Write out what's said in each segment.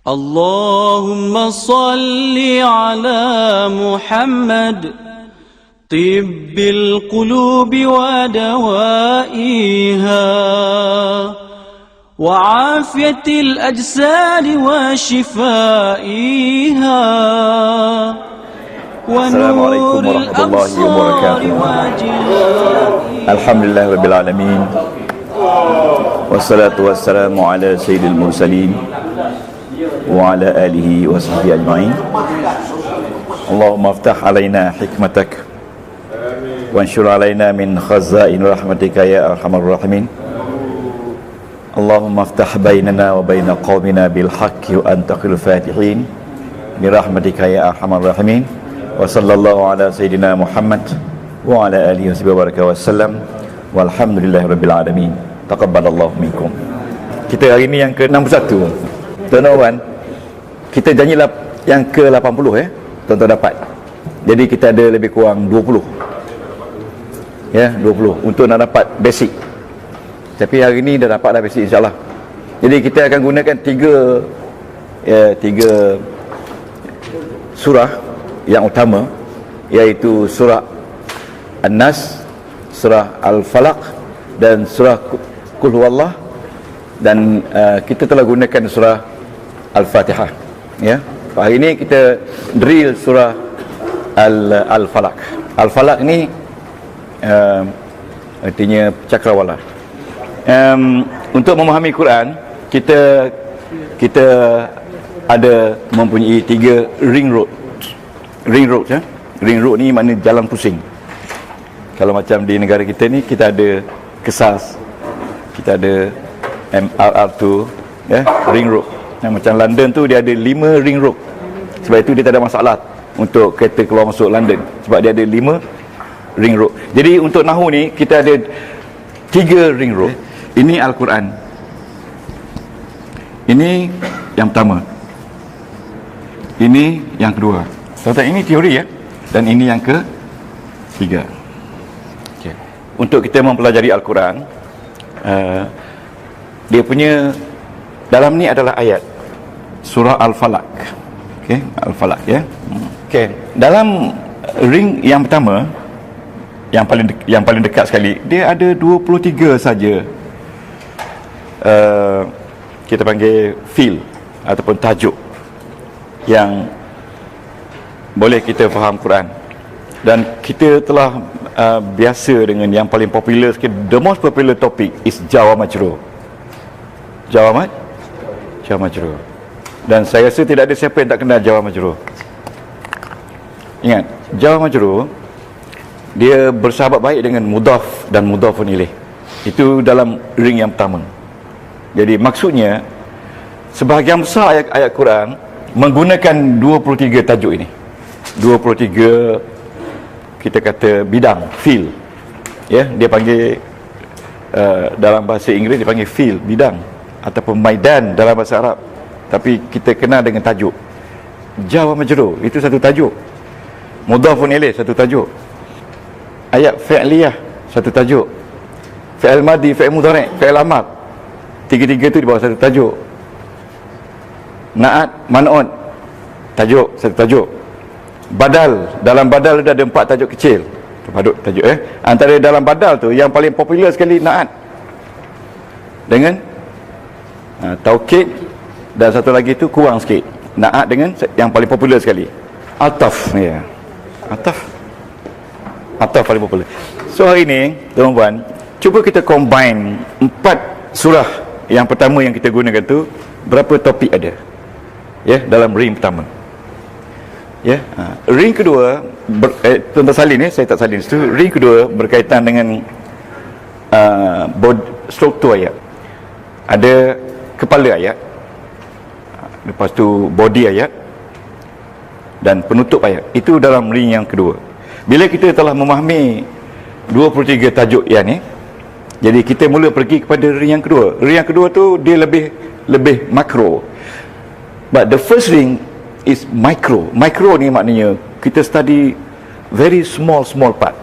اللهم صل على محمد طب القلوب ودوائها وعافية الأجساد وشفائها ونور الأبصار وجلائها. الحمد لله رب العالمين والصلاة والسلام على سيد المرسلين وعلى آله وصحبه أجمعين. اللهم افتح علينا حكمتك وانشر علينا من خزائن رحمتك يا أرحم الراحمين. اللهم افتح بيننا وبين قومنا بالحق وأنت خير الفاتحين برحمتك يا أرحم الراحمين. وصلى الله على سيدنا محمد وعلى آله وصحبه وسلم walhamdulillahi rabbil alamin. Taqabbalallahu minkum. Kita hari ni yang ke-61 tuan-tuan. Kita janji yang ke-80 tuan-tuan dapat. Jadi kita ada lebih kurang 20 20 untuk nak dapat basic. Tapi hari ni dah dapat dah basic insyaAllah. Jadi kita akan gunakan tiga surah yang utama, iaitu surah An-Nas, surah Al-Falaq dan surah Qul Huwallah. Dan kita telah gunakan surah Al-Fatihah. Hari ini kita drill surah Al-Falaq. Al-Falaq ni artinya cakrawala. Untuk memahami Quran, kita ada mempunyai 3 ring road. Ring road ni makna jalan pusing. Kalau macam di negara kita ni, kita ada Kesas, kita ada MRR2, ring road. Macam London tu dia ada 5 ring road. Sebab itu dia tak ada masalah untuk kereta keluar masuk London, sebab dia ada 5 ring road. Jadi untuk Nahu ni kita ada 3 ring road. Ini Al-Quran. Ini yang pertama. Ini yang kedua. Tuan-tuan, ini teori dan ini yang ketiga. Okay. Untuk kita mempelajari Al-Quran, dia punya dalam ni adalah ayat surah Al-Falaq. Okey, Al-Falaq Okey, dalam ring yang pertama, yang paling dekat sekali, dia ada 23 saja kita panggil feel ataupun tajuk yang boleh kita faham Quran. Dan kita telah biasa dengan yang paling popular sikit. The most popular topic is Jar wa Majrur. Jar wa Majrur. Dan saya rasa tidak ada siapa yang tak kenal Jar wa Majrur. Ingat, Jar wa Majrur dia bersahabat baik dengan mudhaf dan mudhafun ilaih. Itu dalam ring yang pertama. Jadi maksudnya sebahagian besar ayat-ayat Quran menggunakan 23 tajuk ini. 23 kita kata bidang, feel. Dia panggil dalam bahasa Inggeris dia panggil feel, bidang, ataupun maidan dalam bahasa Arab. Tapi kita kenal dengan tajuk. Jar wa Majrur itu satu tajuk. Mudhafun ilaih satu tajuk. Ayat fi'liyah satu tajuk. Fi'il madi, fi'il mudhari', fi'il amar, tiga-tiga tu di bawah satu tajuk. Na'at, man'un, tajuk, satu tajuk. Badal, dalam badal ada 4 tajuk kecil. Tajuk antara dalam badal tu yang paling popular sekali na'at dengan taukid, dan satu lagi tu kurang sikit. Na'at dengan yang paling popular sekali ataf. Ataf paling popular. So hari ni tuan-tuan, cuba kita combine 4 surah yang pertama yang kita gunakan tu, berapa topik ada dalam ring pertama. Ring kedua tuan-tuan salin saya tak salin situ. Ring kedua berkaitan dengan struktur ayat. Ada kepala ayat, lepas tu body ayat dan penutup ayat. Itu dalam ring yang kedua. Bila kita telah memahami 23 tajuk yang ni, jadi kita mula pergi kepada ring yang kedua. Ring yang kedua tu dia lebih makro. But the first ring is micro. Micro ni maknanya kita study very small part.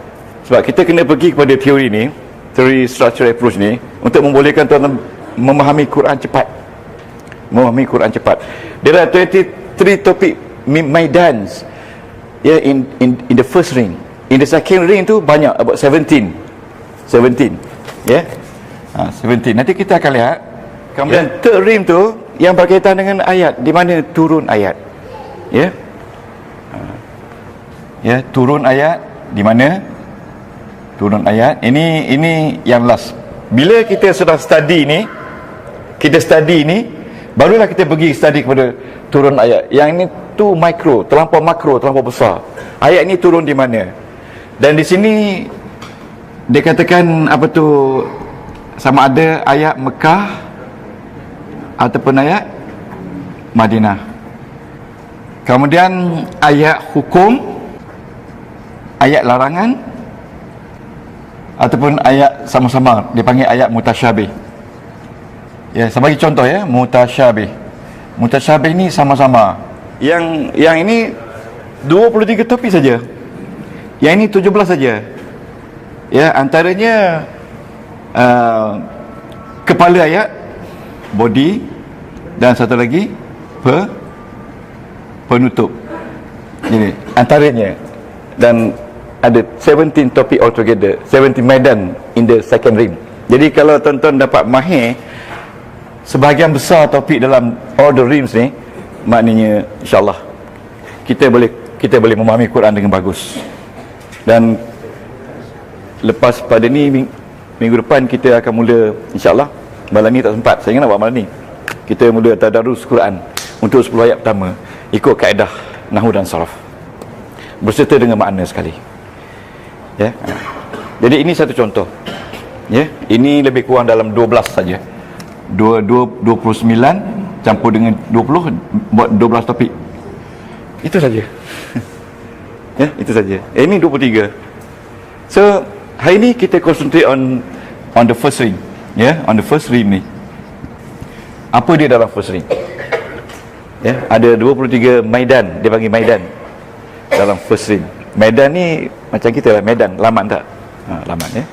Sebab kita kena pergi kepada teori ni, teori structural approach ni, untuk membolehkan tuan memahami Quran cepat. memahami Quran cepat. There are 23 topik maidans, ya, in the first ring. In the second ring tu banyak, about 17, ya, 17. Nanti kita akan lihat. Kemudian third ring tu yang berkaitan dengan ayat, di mana turun ayat, ya, ya, turun ayat, di mana turun ayat. Ini yang last. Bila kita sudah study ni, barulah kita pergi study kepada turun ayat. Yang ini tu makro, terlampau besar. Ayat ni turun di mana? Dan di sini dia katakan apa tu, sama ada ayat Mekah ataupun ayat Madinah. Kemudian ayat hukum, ayat larangan, ataupun ayat sama-sama dipanggil ayat mutasyabih. Ya, sebagai contoh ya, mutasyabih ni sama-sama. Yang ini 23 topik saja. Yang ini 17 saja. Ya, antaranya kepala ayat, body, dan satu lagi penutup. Ini antaranya. Dan ada 17 topik altogether, 17 medan in the second ring. Jadi kalau tuan-tuan dapat mahir sebahagian besar topik dalam all the rims ni, maknanya insyaAllah kita boleh memahami Quran dengan bagus. Dan lepas pada ni, minggu depan kita akan mula, insyaAllah. Malam ni tak sempat, saya ingat nak buat malam ni. Kita mula tadarus Quran untuk 10 ayat pertama, ikut kaedah nahwu dan saraf, berserta dengan makna sekali, ya. Jadi ini satu contoh, ya. Ini lebih kurang dalam 12 saja, 29 campur dengan 20, buat 12 topik. Itu saja. Ya, itu saja. Ini 23. So hari ni kita concentrate on the first ring, ya, on the first ring ni. Apa dia dalam first ring? Ya, ada 23 maidan, dia panggil maidan dalam first ring. Maidan ni macam kita lah, medan, laman tak? Laman, ya.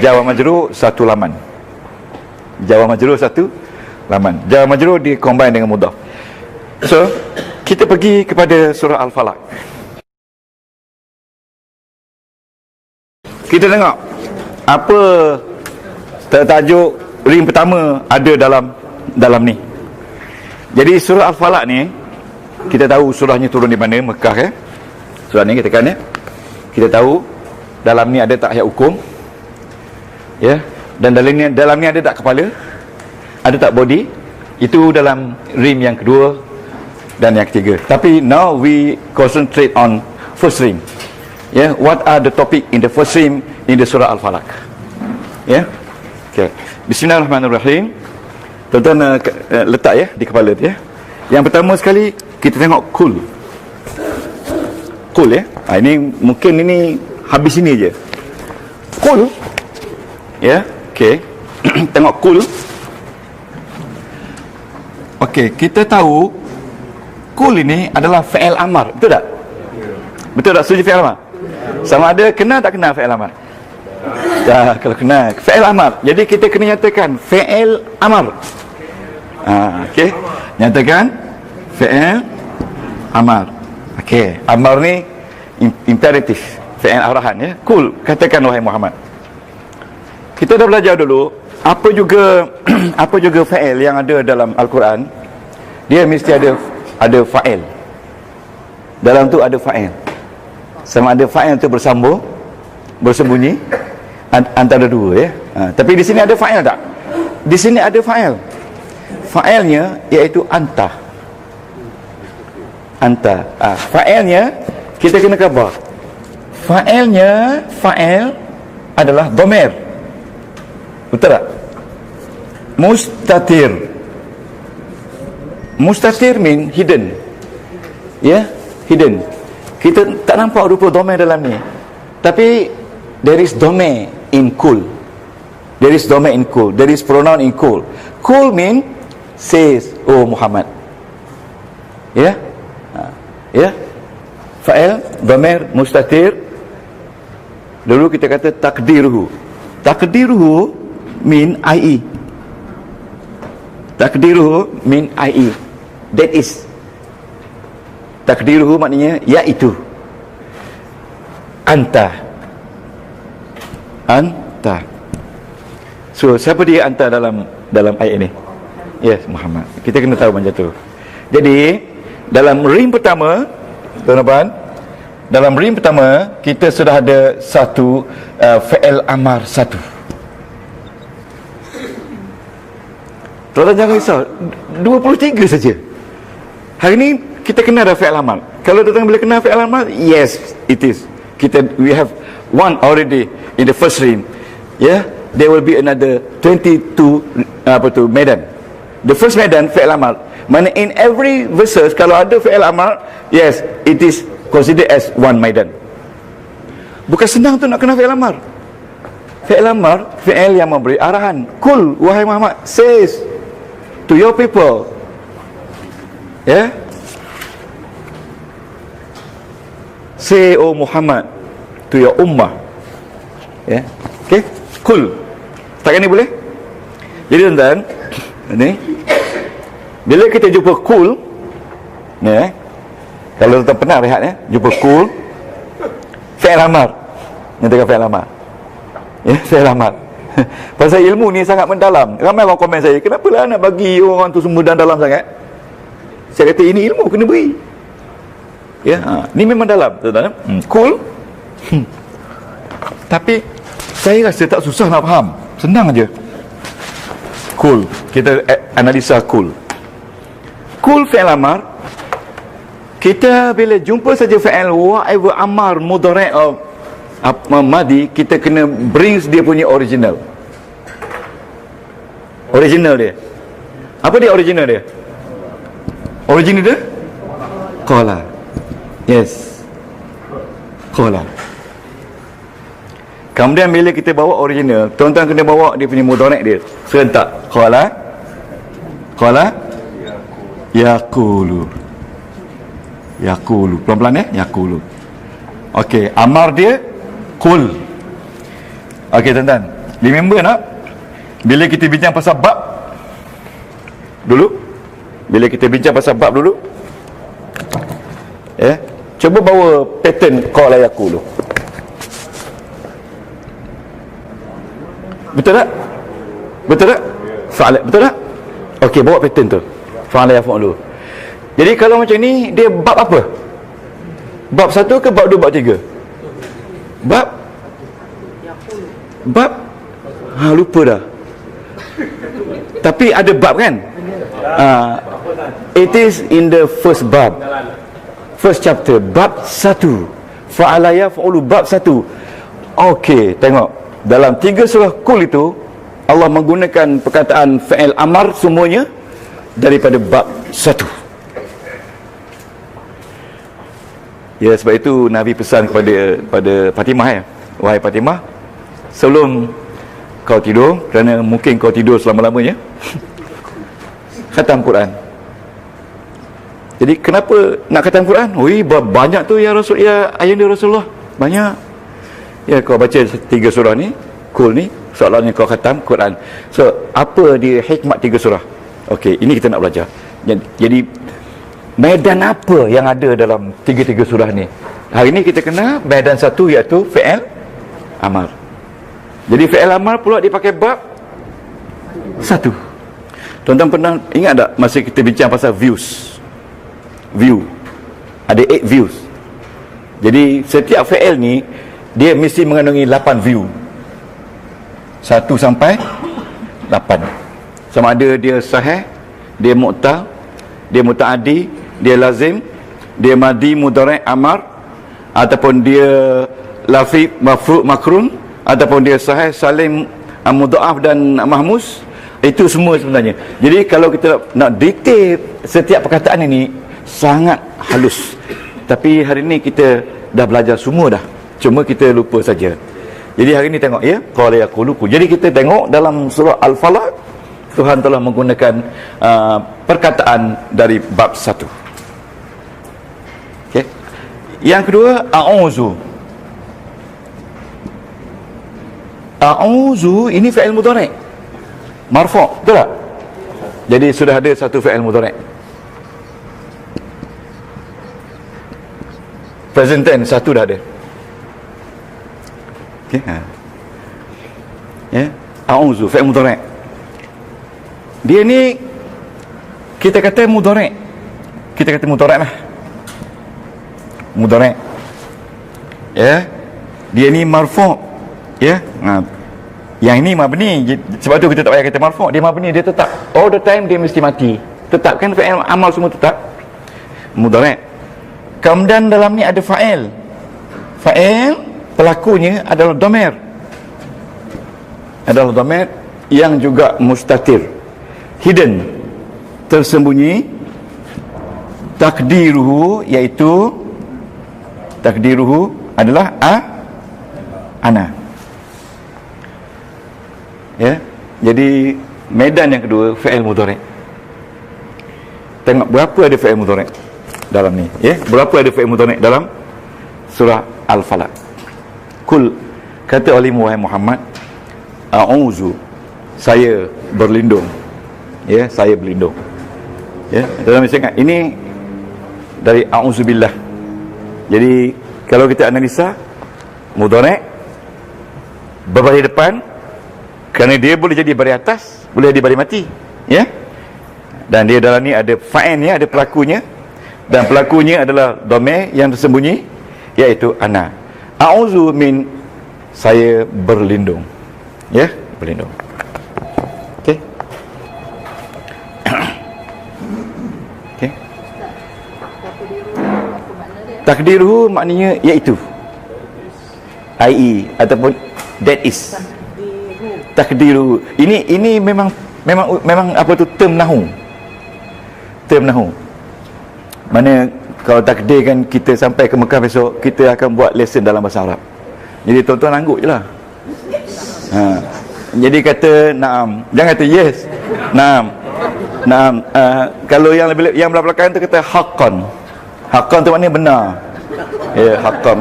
Jawa majrur satu laman. Jawa majrur satu laman. Jawa majrur di combine dengan mudhaf. So kita pergi kepada surah Al-Falaq. Kita tengok apa tajuk ring pertama ada dalam ni. Jadi surah Al-Falaq ni, kita tahu surahnya turun di mana, Mekah, ya. Surah ni kita kan, ya. Kita tahu dalam ni ada tak ayat hukum, ya. Dan dalam ni ada tak kepala, ada tak body. Itu dalam ring yang kedua dan yang ketiga. Tapi now we concentrate on first ring. Ya, what are the topic in the first ring in the surah Al-Falaq? Ya. Okay. Bismillahirrahmanirrahim. Tuan-tuan letak ya di kepala tu, ya. Yang pertama sekali kita tengok kul. Kul, ya. Ini mungkin ini habis ini je. Kul. Ya, okey. Tengok kul. Okey, kita tahu kul ini adalah fi'il amar, betul tak? Betul tak? Setuju fi'il amar? Sama ada kena tak kena fi'il amar? Ya, kalau kena fi'il amar, jadi kita kena nyatakan fi'il amar. Okey, nyatakan fi'il amar. Okey, amar ni imperatif, fi'il arahan, ya. Kul, katakan wahai Muhammad. Kita dah belajar dulu apa juga fa'il yang ada dalam Al-Quran. Dia mesti ada fa'il. Dalam tu ada fa'il. Sama ada fa'il tu bersembunyi antara dua, ya. Tapi di sini ada fa'il tak? Di sini ada fa'il. Fa'ilnya iaitu anta. Fa'ilnya kita kena khabar. Fa'il adalah dhamir. Betul tak? Mustatir mean hidden. Ya, hidden. Kita tak nampak rupa dhamir dalam ni. Tapi there is dhamir in kul. There is dhamir in kul. There is pronoun in kul. Kul mean says, oh Muhammad. Ya. Ya. Fa'il, dhamir, mustatir. Dulu kita kata takdiruhu. Takdiruhu mean i.e. Takdiruhu min ai. That is. Takdiruhu maknanya iaitu. Anta. So siapa dia anta dalam ayat ini? Yes, Muhammad. Kita kena tahu macam tu. Jadi dalam ring pertama, tuan-tuan, dalam ring pertama kita sudah ada satu fi'il amar satu. Tuan-tuan jangan risau, 23 saja. Hari ni kita kena ada fi'il amar. Kalau tuan-tuan boleh kenal fi'il amar, yes, it is. We have one already in the first ring. Yeah, there will be another 22 medan. The first medan fi'il amar. Mana in every verses kalau ada fi'il amar, yes, it is considered as one medan. Bukan senang tu nak kenal fi'il amar. Fi'il amar, fi'il yang memberi arahan. Kul wahai Muhammad, says to your people. Yeah. Say oh Muhammad to your ummah. Ya. Yeah. Okey. Kul. Takkan ni boleh? Jadi tuan-tuan, ni bila kita jumpa kul, ya. Kalau tuan pernah lihat ya, jumpa kul fi'il amar. Nyatakan fi'il amar. Ya, fi'il amar. Pasal ilmu ni sangat mendalam. Ramai orang komen saya, kenapalah nak bagi orang tu semua dalam sangat? Saya kata ini ilmu kena beri. Ya, ni memang dalam, tuan-tuan. Cool. Tapi saya rasa tak susah nak faham. Senang aja. Cool. Kita analisa cool. Cool fi'il amar. Kita bila jumpa saja fi'il whatever amar mudhari' madi, kita kena bring dia punya original. Original dia. Apa dia original dia? Original dia? Qala. Yes. Qala. Kemudian bila kita bawa original, tuan-tuan kena bawa dia punya mudhari' dia serentak. Qala. Qala. Yaqulu. Yaqulu. Pelan-pelan yaqulu. Okey, amar dia qul. Okey tuan-tuan, remember nak? Bila kita bincang pasal bab dulu, bila kita bincang pasal bab dulu, cuba bawa pattern qala yaqulu. Betul tak? Betul tak? Fa'ala, betul tak? Okey, bawa pattern tu. Fa'ala yaf'alu. Jadi kalau macam ni, dia bab apa? Bab 1 ke bab 2, bab 3? Bab lupa dah. Tapi ada bab kan? It is in the first bab, first chapter, bab 1. Fa'ala yaf'alu, bab 1. Okey, tengok dalam 3 surah Qul itu Allah menggunakan perkataan fi'il amar semuanya daripada bab 1. Ya, sebab itu Nabi pesan kepada Fatimah, wahai Fatimah, sebelum kau tidur, kerana mungkin kau tidur selama-lamanya, khatam Quran. Jadi kenapa nak khatam Quran? Banyak tu ya Rasul, ya ayahanda Rasulullah, banyak. Ya, kau baca 3 surah ni, Qul ni, soalannya kau khatam Quran. So apa dia hikmat 3 surah? Okey, ini kita nak belajar. Jadi medan apa yang ada dalam 3 surah ni? Hari ni kita kena medan 1, iaitu fi'il amar. Jadi fi'il amar pula dipakai bab 1. Tuan-tuan pernah ingat tak masa kita bincang pasal views? View. Ada 8 views. Jadi setiap fi'il ni dia mesti mengandungi 8 view. 1 sampai 8. Sama ada dia sahih, dia mu'tal, dia muta'addi, dia lazim, dia madi mudhari' amar, ataupun dia lafi mafru' makrun, ataupun dia sahih salim mudha'af dan mahmus. Itu semua sebenarnya. Jadi kalau kita nak detail setiap perkataan ini sangat halus. Tapi hari ni kita dah belajar semua dah. Cuma kita lupa saja. Jadi hari ni tengok ya, qala yaqulu. Jadi kita tengok dalam surah Al-Falaq, Tuhan telah menggunakan perkataan dari bab 1. Okey. Yang kedua, a'udzu. A'udzu ini fi'il mudhari'. Marfu', betul tak? Jadi sudah ada satu fi'il mudhari'. Present tense satu dah ada. Okey, ya, a'udzu fi'il mudhari'. Dia ni kita kata mudhari'. Kita kata mudhari' lah. Mudhari'. Ya. Dia ni marfu'. Ya. Yang ini mabni. Sebab tu kita tak payah kata marfu', dia mabni, dia tetap. All the time dia mesti mati. Tetap kan, fi'il amal semua tetap. Mudhari'. Kemudian dalam ni ada fa'il. Fa'il pelakunya adalah dhamir. Adalah dhamir yang juga mustatir, hidden, tersembunyi. Takdiruhu, iaitu takdiruhu adalah ana. Ya. Jadi medan yang kedua fi'il mudhari'. Tengok berapa ada fi'il mudhari' dalam ni, ya. Berapa ada fi'il mudhari' dalam surah Al-Falaq. Kul, kata oleh Muhammad, a'udzu, saya berlindung. Ya, saya berlindung. Ya, dalam ingat ini dari a'udzubillah. Jadi kalau kita analisa mudhari' berbaris depan, kerana dia boleh jadi baris atas, boleh jadi baris mati, ya. Dan dia dalam ni ada fa'ilnya, ada pelakunya, dan pelakunya adalah dhamir yang tersembunyi, iaitu ana. A'udzu min, saya berlindung. Ya, berlindung. Okey. Okey. Takdiruhu maknanya iaitu, i.e. ataupun that is. Takdiruhu. Ini memang apa tu, term nahu. Term nahu. Mana kalau takdir kan, kita sampai ke Mekah besok, kita akan buat lesson dalam bahasa Arab. Jadi tuan-tuan angguk je lah. Jadi kata naam, jangan kata yes. Naam. Naam. Kalau yang lebih, yang belakang tu kata haqqan. Haqqan tu maknanya benar. Ya, haqqan.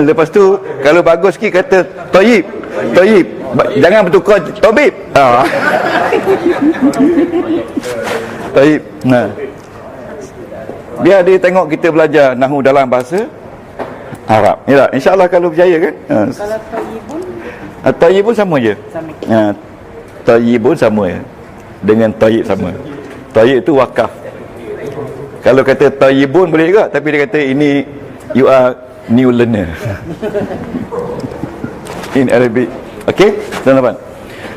Lepas tu kalau bagus sikit kata tayyib. Tayyib. Jangan bertukar tabib. Tayyib. Nah. Biar dia tengok kita belajar nahwu dalam bahasa Arab. Ya, insya-Allah kalau berjaya kan. Kalau tayyibun, tayyibun sama je. Tayyibun sama je. Dengan tayyib sama. Tayyib tu wakaf. Kalau kata tayyibun boleh juga, tapi dia kata ini you are new learner. In Arabic. Okey, tuan-tuan.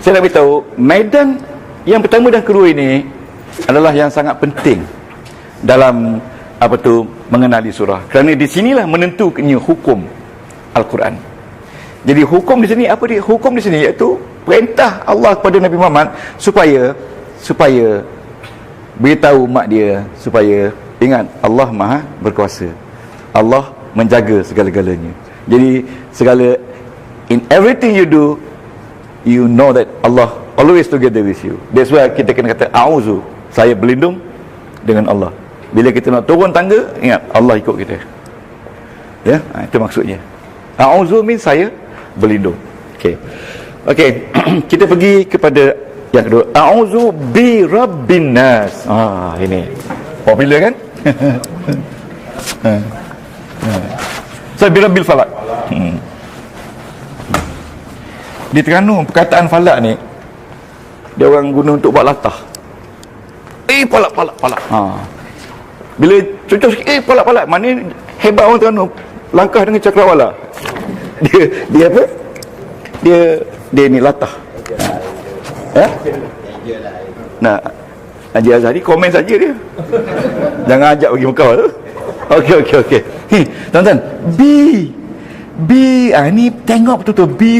Saya nak beritahu, medan yang pertama dan kedua ini adalah yang sangat penting dalam apa tu, mengenali surah. Kerana di sinilah menentukannya hukum Al-Quran. Jadi hukum di sini apa dia? Hukum di sini iaitu perintah Allah kepada Nabi Muhammad supaya beritahu mak dia supaya ingat Allah Maha berkuasa. Allah menjaga segala-galanya. Jadi segala, in everything you do, you know that Allah always together with you. That's why kita kena kata a'udzu, saya berlindung dengan Allah. Bila kita nak turun tangga, ingat Allah ikut kita. Ya, itu maksudnya. A'udzu min, saya berlindung. Okey. Okey, kita pergi kepada yang kedua. A'udzu bi rabbin nas. Ini popular kan? Saya bi rabbil falaq. Di Terengganu perkataan falak ni, dia orang guna untuk buat latah. Palak. Bila cucuk sikit, palak. Mana hebat orang Terengganu, langkah dengan cakrawala. Dia apa? Dia ni latah. Nah, Haji Azhari komen saja dia. Jangan ajak pergi Mekah tu. Okey. Tuan-tuan, ni tengok betul-betul. Bi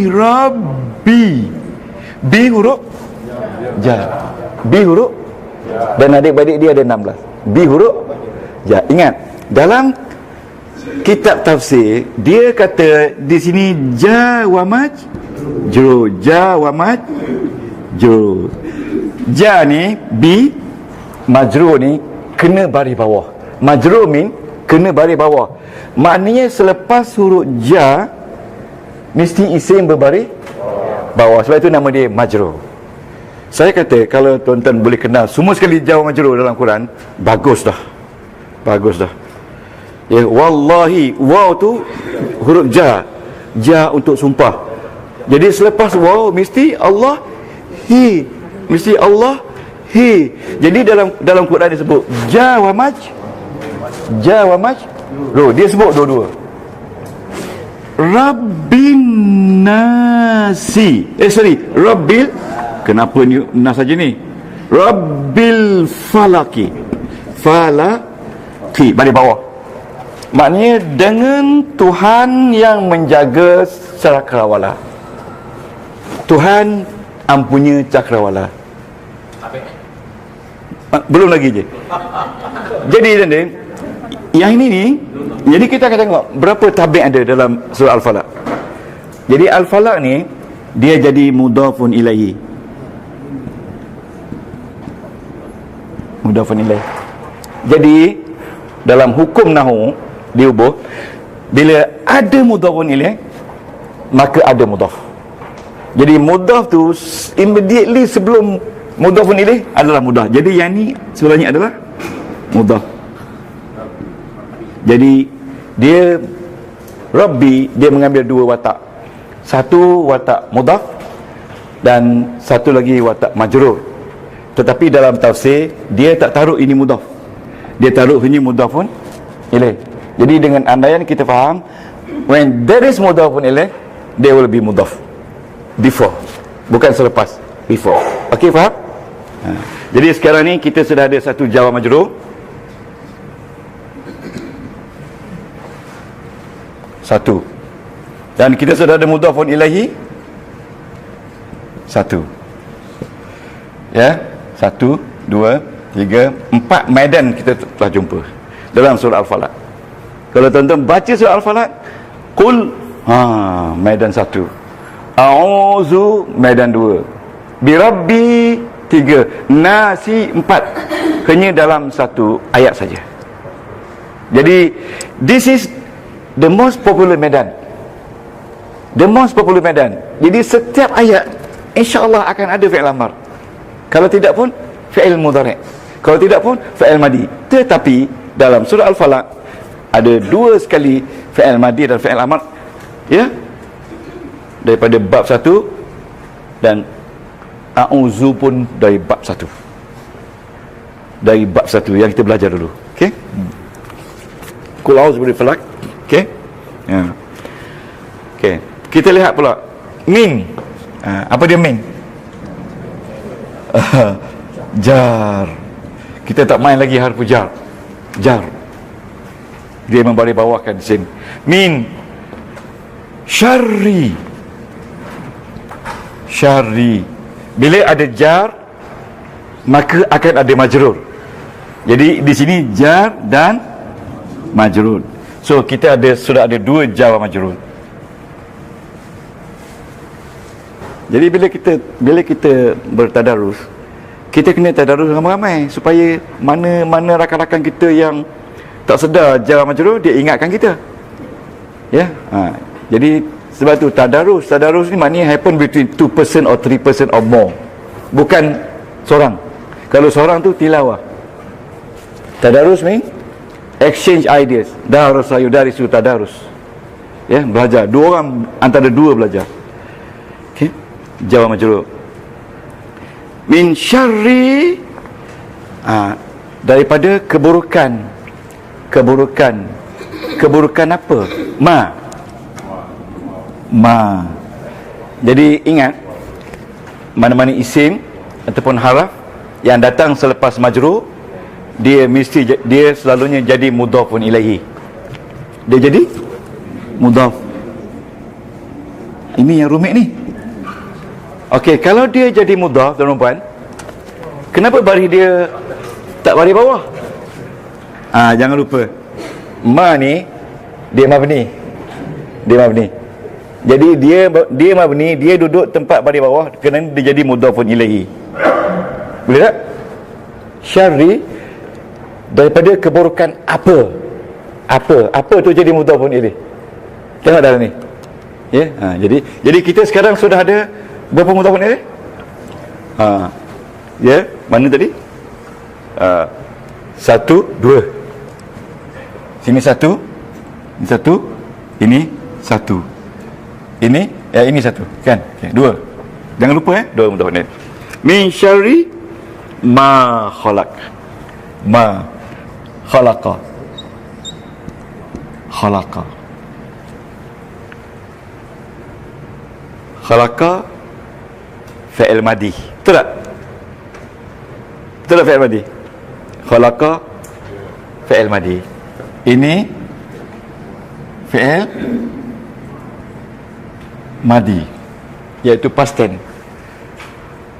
rabbi. Bi huruf ja. Bi huruf, dan adik-adik dia ada 16. Bi huruf ja. Ingat, dalam kitab tafsir dia kata di sini ja wa majrur. Ja ni bi, majrur ni kena baris bawah. Majrur min kena baris bawah. Maknanya selepas huruf ja mesti isim berbaris bawah. Sebab itu nama dia majrur. Saya kata kalau tuan-tuan boleh kenal semua sekali jar majrur dalam Quran, bagus dah. Bagus dah. Ya, wallahi, waw tu huruf jar. Jar untuk sumpah. Jadi selepas waw mesti Allah hi. Mesti Allah hi. Jadi dalam Quran disebut jar wa maj. Jar wa maj. Dia sebut dua-dua. Rabbin nasi. Rabbil, kenapa ni nas saja ni? Rabbil falaki. Falaki balik bawah. Maknanya dengan Tuhan yang menjaga cakrawala. Tuhan ampunya cakrawala. Belum lagi je. Jadi tanda yang ini ni, jadi kita akan tengok berapa tabik ada dalam surah Al-Falaq. Jadi Al-Falaq ni dia jadi mudhafun ilaihi. Mudhafun ilaihi. Jadi dalam hukum nahwu diubuh, bila ada mudhafun ilaih maka ada mudhaf. Jadi mudhaf tu immediately sebelum mudhafun ilaih adalah mudhaf. Jadi yang ni sebenarnya adalah mudhaf. Jadi dia Rabbi, dia mengambil dua watak. Satu watak mudhaf dan satu lagi watak majrur. Tetapi dalam tafsir dia tak taruh ini mudhaf. Dia taruh hanya mudhafun ilaih. Jadi dengan andaian kita faham, when there is mudhafun ilaih, there will be mudhaf before, bukan selepas, before. Okey, faham? Jadi sekarang ni kita sudah ada satu jar majrur, satu, dan kita sudah ada mudhafun ilaihi, satu. Ya, 1, 2, 3, 4 medan kita telah jumpa dalam surah Al-Falaq. Kalau tuan-tuan baca surah Al-Falaq, Qul, medan 1, A'udzu, medan 2, Birabbi, 3, Nasi, 4. Hanya dalam satu ayat saja. Jadi this is the most popular medan. The most popular medan. Jadi setiap ayat insya-Allah akan ada fi'il amar. Kalau tidak pun fi'il mudhari'. Kalau tidak pun fi'il madi. Tetapi dalam surah Al-Falaq ada dua sekali fi'il madi dan fi'il amar, ya, daripada bab 1, dan a'udzu pun dari bab 1. Dari bab 1 yang kita belajar dulu. Okey? Qul a'udzu birabbil falaq. Okey? Ya. Okey. Kita lihat pula min. Apa dia min? Jar. Kita tak main lagi harfu jar. Jar. Dia membalik bawahkan di sini. Min syarri. Syarri. Bila ada jar, maka akan ada majrur. Jadi di sini jar dan majrur. So kita sudah ada dua jar majrur. Jadi bila kita bertadarus, kita kena tadarus ramai-ramai supaya mana rakan-rakan kita yang tak sedar jar majrur, dia ingatkan kita. Ya. Jadi sebab tu tadarus ni maknanya happen between 2 person or 3 person or more. Bukan seorang. Kalau seorang tu tilawah. Tadarus ni exchange ideas. Darus ayudarisu tadarus. Ya, belajar. Dua orang antara dua belajar. Okey. Jar majrur. Min syarri, daripada keburukan. Keburukan apa? Ma. Jadi ingat, mana-mana isim ataupun haraf yang datang selepas majrur, dia selalunya jadi mudhafun ilaihi. Dia jadi mudhaf. Ini yang rumit ni. Okey, kalau dia jadi mudhaf, tuan-tuan, kenapa baris dia tak baris bawah? Jangan lupa, ma ni dia mabni. Jadi dia mabni, dia duduk tempat baris bawah kerana dia jadi mudhafun ilaihi. Boleh tak? Syarri, daripada keburukan apa tu jadi mudhafun ilaihi. Tengok dalam ni. Ya, jadi kita sekarang sudah ada Berapa mudhaf ilaih? Ya, mana tadi? Satu, dua. Sini satu, ini satu, ini satu. Ini, ini satu, kan? Okay, dua. Jangan lupa dua mudhaf ilaih. Min syarri ma khalaq. Ma khalaqa. Khalaqa. Khalaqa fi'il madi. Betul tak? Betul tak fi'il madi? Khalaqa fi'il madi. Ini fi'il madi, iaitu past tense.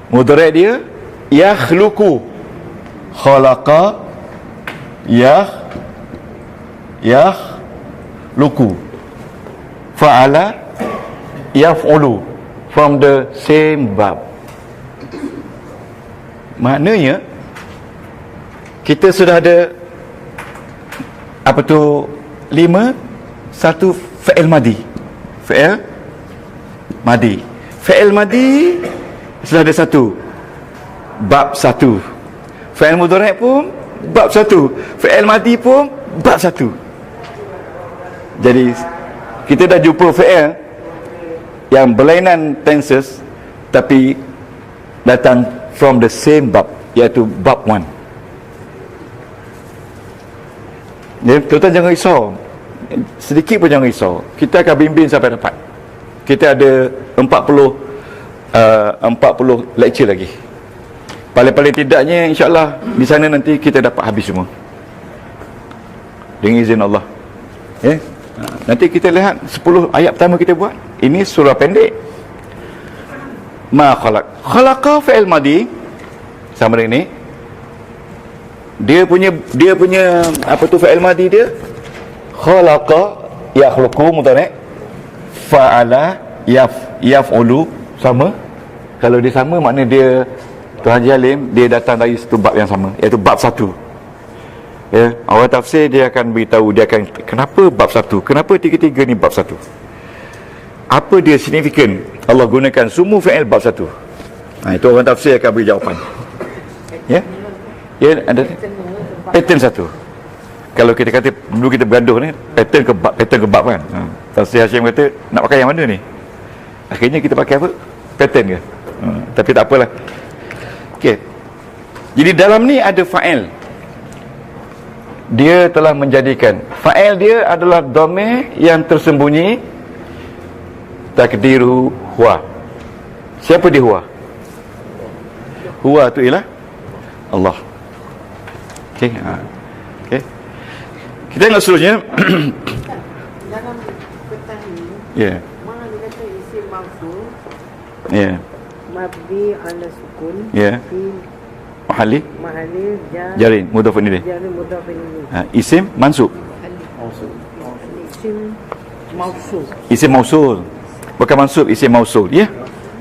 Mudhari' dia yakhluqu. Khalaqa yakhluqu. Fa'ala yaf'ulu, from the same bab. Maknanya kita sudah ada apa tu 5, satu fi'il madi. Fi'il madi. Fi'il madi sudah ada satu, bab satu. Fi'il mudhari' pun bab satu. Fi'il madi pun bab satu. Jadi kita dah jumpa fi'il yang berlainan tenses tapi datang from the same bab, iaitu bab 1. Ya, tuan-tuan jangan risau. Sedikit pun jangan risau. Kita akan bimbing sampai dapat. Kita ada 40 lecture lagi. Paling-paling tidaknya insya-Allah di sana nanti kita dapat habis semua. Dengan izin Allah. Ya. Nanti kita lihat 10 ayat pertama kita buat. Ini surah pendek. Ma khalaq. Khalaqa fi'il madi sama dengan ini. Dia punya apa tu fi'il madi dia? Khalaqa yakhluqu mudhari'. Fa'ala yaf'ulu sama. Kalau dia sama makna dia Tuan Haji Halim dia datang dari satu bab yang sama, iaitu bab 1. Ya, orang tafsir dia akan beritahu, dia akan kenapa bab 1? Kenapa tiga-tiga ni bab 1? Apa dia signifikan Allah gunakan semua fi'il bab 1? Itu orang tafsir akan beri jawapan. Ya. Ya, ada pattern 1. Kalau kita kata dulu kita bergaduh ni, pattern ke bab kan. Tafsir Hashim kata nak pakai yang mana ni? Akhirnya kita pakai apa? Pattern ke? Tapi tak apalah. Okey. Jadi dalam ni ada fa'il. Dia telah menjadikan fa'il dia adalah dhamir yang tersembunyi, takdiru huwa. Siapa dia huwa? Huwa tu ialah Allah. Okey. Okey. Kita tengok seterusnya. Dalam petang ni, Ya. mana dia kata isim maf'ul Ya. mabni ala sukun Ya. fi Mahalli mahalli jarin mudhafun ilaih. jari mudhaf ilaih. Isim mansub. Isim mausul. Isim mausul. Bukan mansub, isim mausul. Ya.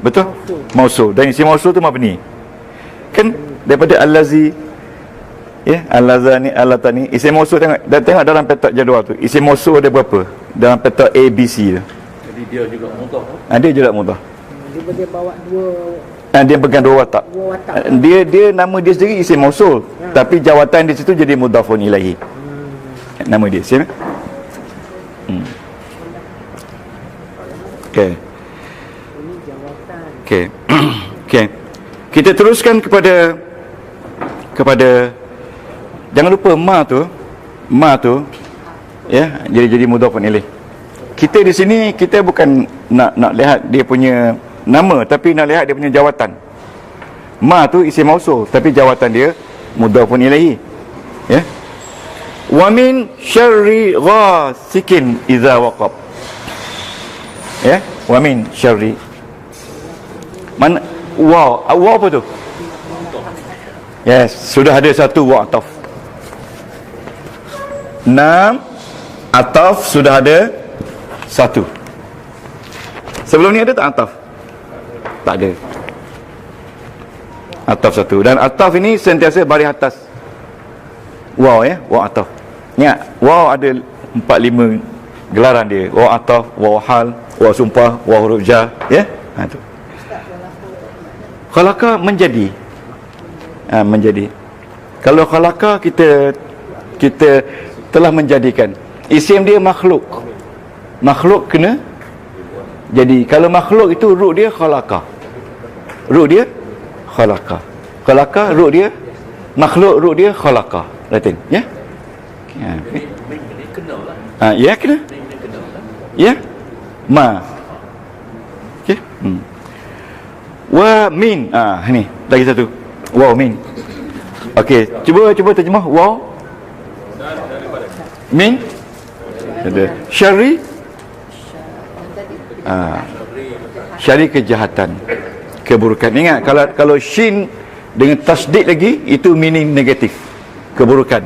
Betul? Mausul. Dan isim mausul tu mabni. Kan daripada allazi, ya, allazani, allatani. Isim mausul tengok dalam petak jadual tu. Isim mausul ada berapa? Dalam petak A B C tu. Jadi dia juga mudhaf. Dia juga mudhaf. Dia bawa dua Dia pegang dua watak. Dia nama dia sendiri isim mausul, tapi jawatan di situ jadi mudhafun ilaihi. Nama dia siapa? Okey. ini jawatan. Okey. Okey. Kita teruskan kepada jangan lupa ma tu ya, jadi mudhafun ilaih. Kita di sini kita bukan nak lihat dia punya nama, tapi nak lihat dia punya jawatan. Ma tu isim mausul, tapi jawatan dia mudhafun ilaihi. Ya. Wa min syarri ghasikin idza waqab. Ya, wa min syarri. Mana waw apa tu? Yes, sudah ada satu waw ataf. 6 ataf sudah ada satu. Sebelum ni ada tak ataf? Tak ada. Ataf satu. Dan ataf ini sentiasa baris atas waw, ya, waw ataf. Ingat, waw ada 4-5 gelaran dia. Waw ataf, waw hal, waw sumpah, waw huruf jar, ya. Tu. Ustaz, Khalaqa menjadi. Menjadi. Kalau khalaqa kita telah menjadikan. Isim dia makhluk. Makhluk kena jadi. Kalau makhluk itu ruh dia khalaqa. Ruh dia khalaqa. Khalaqa ruh dia makhluk, ruh dia khalaqa. Latin, ya? Okay. Ya kena. Ya? Ma. Okey. Wa min. Ni lagi satu. Wa min. Okey, cuba terjemah wa min. Ada syarri. Syarri kejahatan, keburukan. Ingat, kalau shin dengan tasdid lagi, itu meaning negatif, keburukan.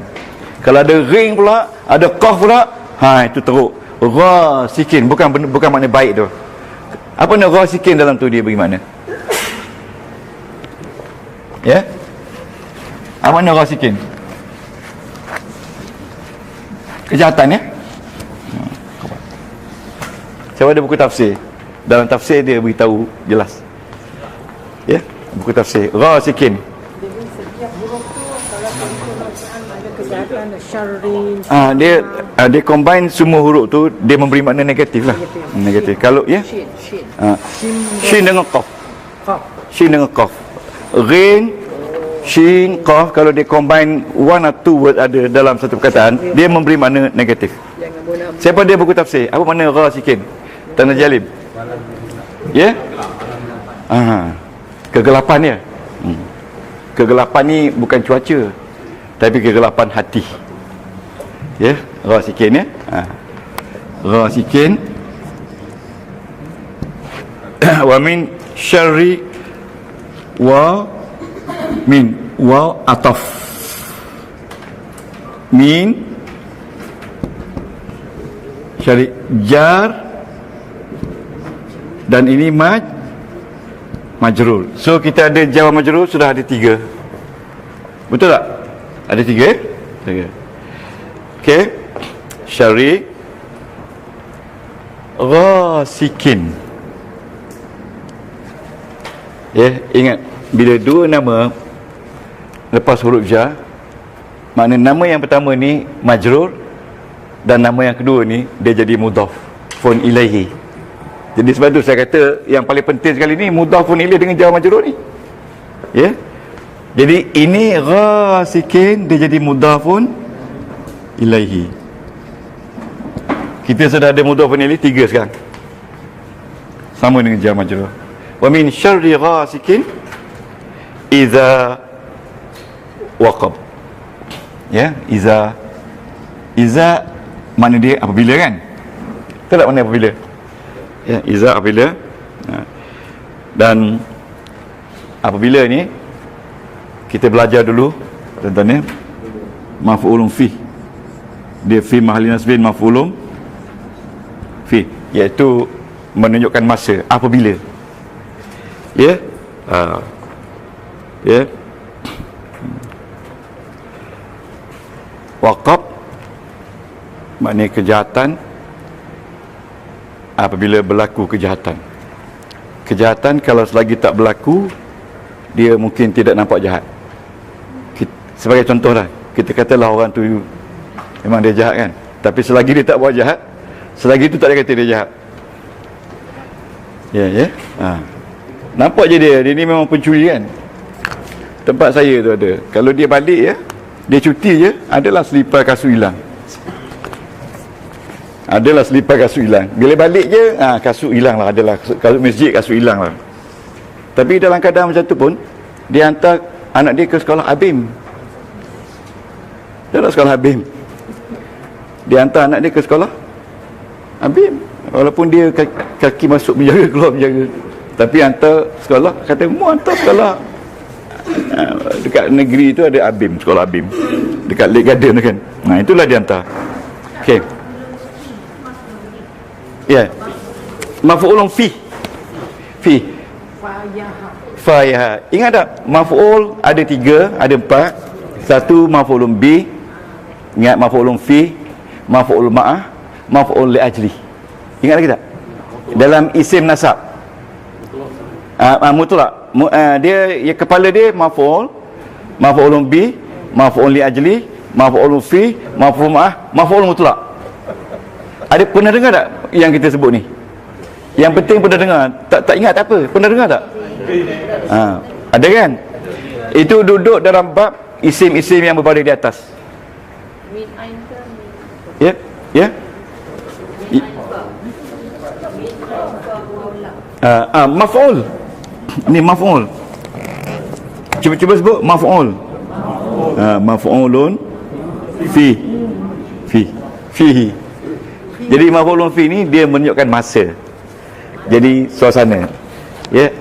Kalau ada ring pula, ada qaf pula, itu teruk. Ghasikin, bukan makna baik tu. Apa nak ghasikin dalam tu, dia bagaimana? Ya? Apa makna ghasikin? Kejahatan, ya? Saya ada buku tafsir. Dalam tafsir dia beritahu jelas. Ya? Buku tafsir ghasikin. Jadi setiap huruf tu kalau Al-Quran ada kejahatan, syarrin. Dia combine semua huruf tu, dia memberi makna negatif lah. Negatif. Kalau ya, shin dengan qaf. Shin dengan qaf. Ghin, shin, qaf, kalau dia combine one or two word ada dalam satu perkataan, dia memberi makna negatif. Siapa dia buku tafsir? Apa makna ghasikin? Tanah Jalim. Ya? Kegelapan ya. Kegelapan ni bukan cuaca, tapi kegelapan hati. Ya, ghasikin ya. Ghasikin. Wa min syarri wa min wa ataf. Min syarri jar, dan ini majrur. So kita ada jar majrur, sudah ada 3. Betul tak? Ada 3. 3. Okey. Syarri ghasikin. Ya, ingat, bila dua nama lepas huruf jar, makna nama yang pertama ni majrur, dan nama yang kedua ni dia jadi mudhaf fun ilaihi. Jadi sebab tu saya kata yang paling penting sekali ni mudhafun ilaih dengan jar majrur ni. Ya. Jadi ini ghasikin, dia jadi mudhafun ilaihi. Kita sudah ada mudhafun ilaih 3 sekarang. Sama dengan jar majrur. Wa min syarri ghasikin idza waqab. Ya, iza makna dia apabila, kan? Betul tak makna apabila? Ya, iza apabila. Dan apabila ni kita belajar dulu tentang maf'ulun fi. Dia fi mahalli nasbin maf'ulun fi, iaitu menunjukkan masa, apabila. Ya. Ya. Waqab maknanya kejahatan, apabila berlaku kejahatan. Kejahatan kalau selagi tak berlaku, dia mungkin tidak nampak jahat. Sebagai contoh lah, kita katalah orang tu memang dia jahat, kan? Tapi selagi dia tak buat jahat, selagi itu tak ada kata dia jahat. Ya. Nampak je dia ni memang pencuri, kan? Tempat saya tu ada, kalau dia balik ya, dia cuti je, adalah selipar kasut hilang. Adalah selipar kasut hilang. Bila balik je, kasut hilang lah. Adalah kasut masjid, kasut hilang lah. Tapi dalam keadaan macam tu pun, dia hantar anak dia ke sekolah Abim. Dia nak sekolah Abim. Dia hantar anak dia ke sekolah Abim. Walaupun dia kaki masuk penjara, keluar penjara, tapi hantar sekolah, kata mu hantar sekolah. Dekat negeri tu ada Abim, sekolah Abim. Dekat Lake Garden tu, kan. Itulah dia hantar. Okey. Ya. Maf'ulun fi. Fayaha. Ingat tak? Maf'ul ada 3, ada 4. Satu maf'ulun bi. Ingat maf'ulun fi, maf'ul ma'ah, maf'ul li ajli. Ingat lagi tak? Dalam isim nasab. Mutlak. Dia kepala dia maf'ul, maf'ulun bi, maf'ul li ajli, maf'ulun fi, maf'ul ma'ah, maf'ul mutlak. Ada pernah dengar tak yang kita sebut ni? Yang penting pernah dengar. Tak ingat tak apa. Pernah dengar tak? Ada kan? Itu duduk dalam bab isim-isim yang berbaris di atas. Ya, ya. Maf'ul. Ni maf'ul. Cuba sebut maf'ul. Maf'ulun fi. Jadi maf'ulun fi ni dia menunjukkan masa. Jadi suasana. Ya.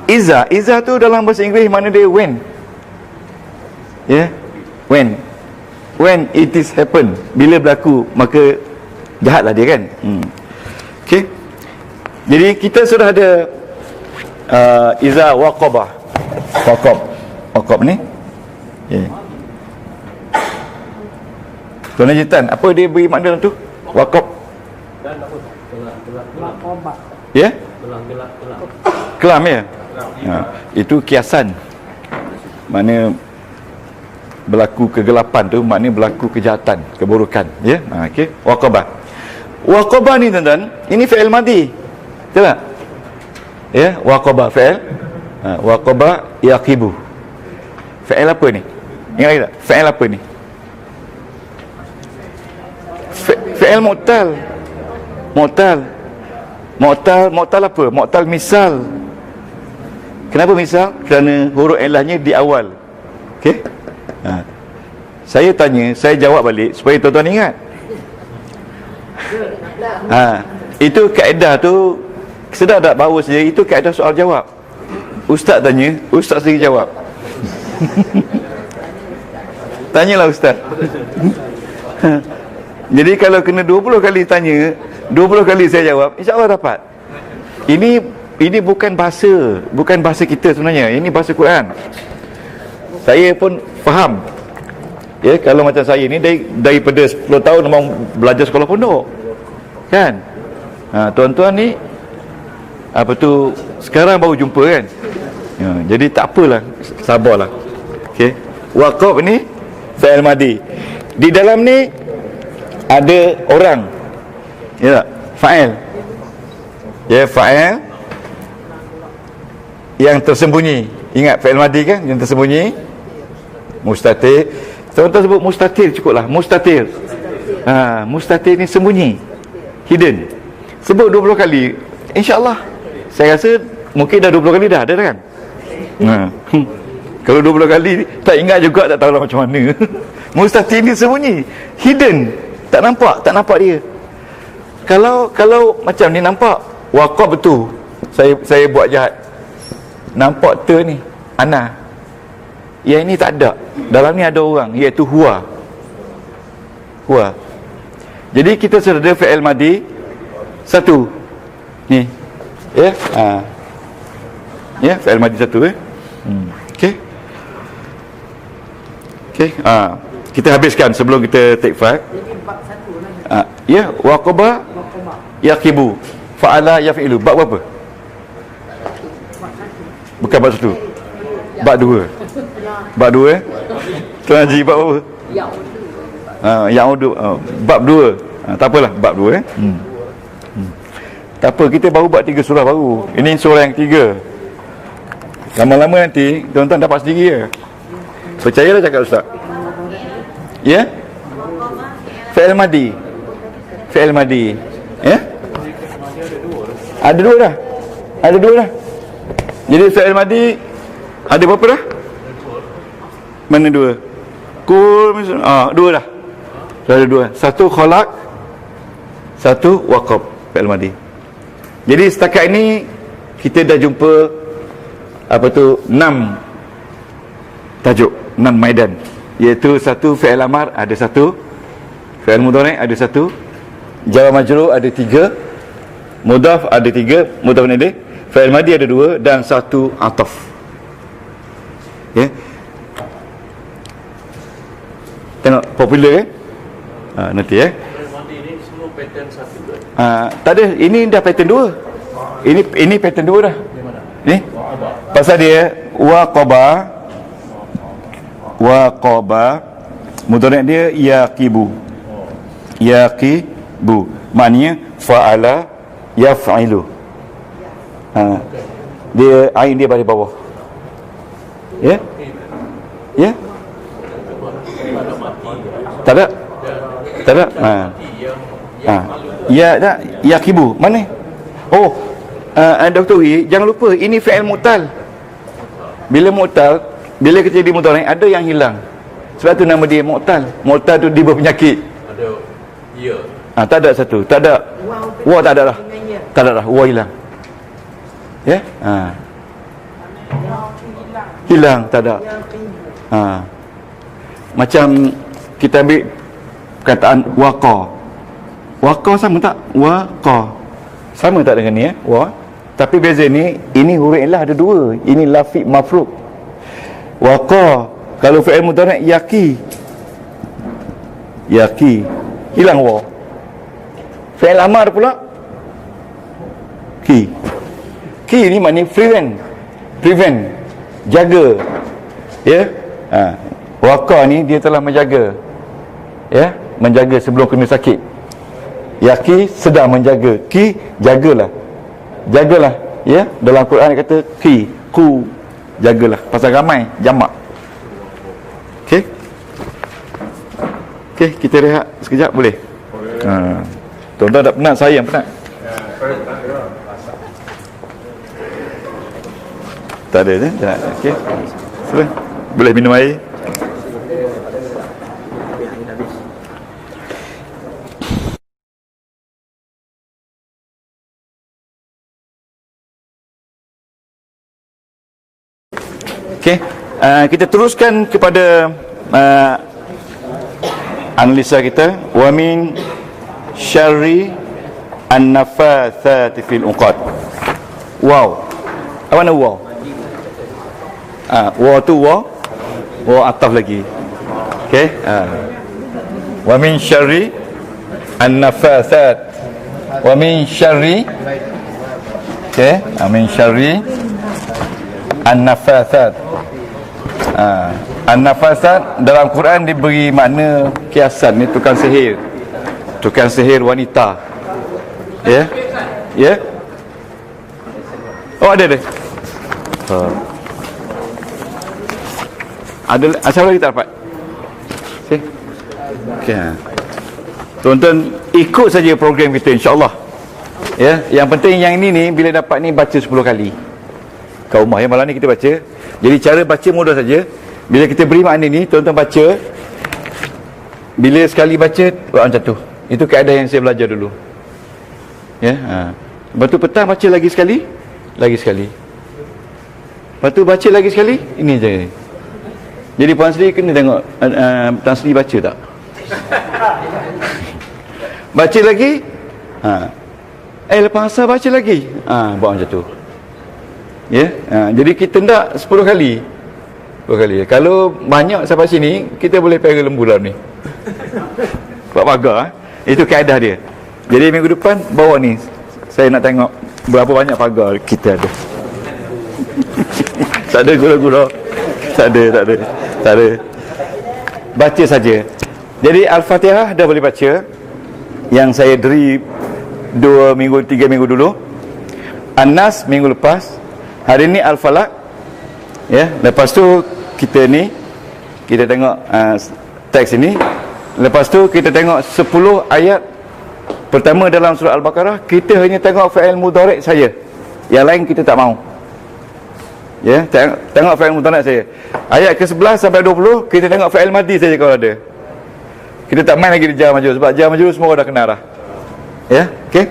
Iza tu dalam bahasa Inggeris mana dia when. Ya. When it is happen. Bila berlaku maka jahatlah dia kan. Okey. Jadi kita sudah ada iza waqabah. Waqab ni. Ya. Tuan Haji Tan, apa dia beri makna tu? Waqab. Ya? Kelam ya? Itu kiasan. Mana berlaku kegelapan tu maknanya berlaku kejahatan, keburukan, ya. Okey. Waqabah. Waqabah ni tuan-tuan, ini fi'il madhi. Betul tak? Ya, waqabah fi'il. Waqabah yaqibu. Fi'il apa ni? Ingat lagi tak? Fi'il apa ni? Fi'il mu'tal. Mu'tal apa? Mu'tal misal. Kenapa misal? Kerana huruf ilahnya di awal. Okey? Saya tanya, saya jawab balik supaya tuan-tuan ingat. Itu kaedah tu, sedar tak bahawa saja itu kaedah soal jawab. Ustaz tanya, ustaz sendiri jawab. Tanyalah ustaz. Jadi kalau kena 20 kali tanya, 20 kali saya jawab, insya-Allah dapat. Ini bukan bahasa kita sebenarnya. Ini bahasa Quran. Saya pun faham. Ya, kalau macam saya ni daripada 10 tahun memang belajar sekolah pondok. Kan? Tuan-tuan ni apa tu sekarang baru jumpa kan? Ya, jadi tak apalah, sabarlah. Okey. Waqaf ni fi'il madhi. Di dalam ni ada orang. Ya tak? Fa'il. Ya, fa'il yang tersembunyi. Ingat fi'il madhi kan? Yang tersembunyi. Mustatir. Tuan-tuan sebut mustatir cukuplah. Mustatir. Mustatir ni sembunyi. Hidden. Sebut 20 kali. InsyaAllah. Saya rasa mungkin dah 20 kali dah ada kan? Kalau 20 kali tak ingat juga, tak tahu macam mana. Mustatir ni sembunyi. Hidden. Tak nampak dia. Kalau macam ni nampak waqaf betul. Saya buat jahat. Nampak ni ana. Yang ini tak ada. Dalam ni ada orang, iaitu huwa. Jadi kita sudah ada fi'il madhi satu. Ni. Ya. Ya, fi'il madhi satu Okey. Kita habiskan sebelum kita take five. Ya, waqaba yaqibu. Fa'ala yaf'ilu. Bab berapa? Bukan bab satu. Bab dua. Tuan Haji bab apa? Ya'udu. Bab dua. Tak apalah, bab dua Tak apa, kita baru buat 3 surah baru. Ini surah yang 3. Lama-lama nanti tuan-tuan dapat sendiri ya. Percayalah cakap ustaz. Ya? Fi'il madhi. Ya? Ada dua dah. Jadi fi'il madhi ada berapa dah? Mana dua? Dua dah. Ada dua. Satu khalaq, satu waqaf fi'il madhi. Jadi setakat ini kita dah jumpa 6 tajuk, 6 maidan, iaitu satu fi'il amar, ada satu fi'il mudhari', ada satu jar majrur, ada 3 mudhaf, ada 3 mudhaf ilaih, fi'il madhi ada 2 dan satu ataf. Ya. Tengok popular nanti ya. Ini semua pattern satu ke? Tak ada, ini dah pattern 2. Ini pattern 2 dah. Ni pasal dia waqaba mudhari' dia yaqibu, maknanya fa'ala yaf'ilu. Dia ain dia balik bawah. Ya? Ya? Tak ada. Ya tak, yaqibu. Mana? Oh, Dr. Wi, jangan lupa ini fi'il mu'tal. Bila kita jadi mudhari' ada yang hilang. Sebab tu nama dia mu'tal. Mu'tal tu dia berpenyakit. Ada ya. Tak ada satu. Tak ada. Wa tak ada dah. Tak ada dah. Wa hilang. Ya? Hilang, tak ada. Macam kita ambil perkataan waqa sama tak? Waqa sama tak dengan ni wa? Tapi beza ni, ini huruf ilah ada dua. Ini lafi mafruq. Waqa, kalau fi'il mudhari' yaqi hilang wa. Fi'il amar pula ki ni maknanya prevent, jaga. Ya? Waqa ni dia telah menjaga. Ya, menjaga sebelum kena sakit. Yaqi sedang menjaga, ki jagalah. Ya, dalam Quran dia kata ku jagalah, pasal ramai jamak. Okey, kita rehat sekejap boleh? Tuan-tuan tak penat, saya yang penat. Tak ada je? Tak. Okey. Sila. Boleh minum air. Okey, kita teruskan kepada analisa kita. Wa min syarri an-naffatsati fil 'uqad. Wow. Apa makna wow? Wa tu wa ataf lagi. Okey, wa min syarri an-naffatsat. Wa min syarri, okey, min syarri an-naffatsat. An-nafasat dalam Quran diberi makna kiasan, ni tukang sihir wanita. Ya? Ya? Oh, ada. Ada asal lagi tak dapat? Okey. Tuan-tuan ikut saja program kita, insya-Allah. Ya, yang penting yang ini ni bila dapat ni baca 10 kali. Kat rumah ya, malam ni kita baca. Jadi cara baca mudah saja. Bila kita beri makna ni, tuan-tuan baca. Bila sekali baca, macam tu. Itu kaedah yang saya belajar dulu. Ya, lepas tu petang baca lagi sekali. Lepas tu baca lagi sekali. Ini je. Jadi Puan Sri kena tengok Puan Sri baca tak? Baca lagi. Lepas asal baca lagi. Buat macam tu. Ya, jadi kita nak 10 kali. Kalau banyak sampai sini, kita boleh pergi lembu dalam ni. Buat pagar. Itu kaedah dia. Jadi minggu depan bawa ni. Saya nak tengok berapa banyak pagar kita ada. Tak ada gula-gula. Tak ada. Baca saja. Jadi Al-Fatihah dah boleh baca. Yang saya deri 2 minggu 3 minggu dulu. An-Nas minggu lepas. Hari ni Al-Falaq. Ya, lepas tu kita tengok teks ini. Lepas tu kita tengok 10 ayat pertama dalam surah Al-Baqarah. Kita hanya tengok fi'il mudhari' saja. Yang lain kita tak mau. Ya, tengok fi'il mudhari' saja. Ayat ke-11 sampai 20 kita tengok fi'il madhi saja kalau ada. Kita tak main lagi di jar majrur sebab jar majrur semua dah kenal dah. Ya, okey.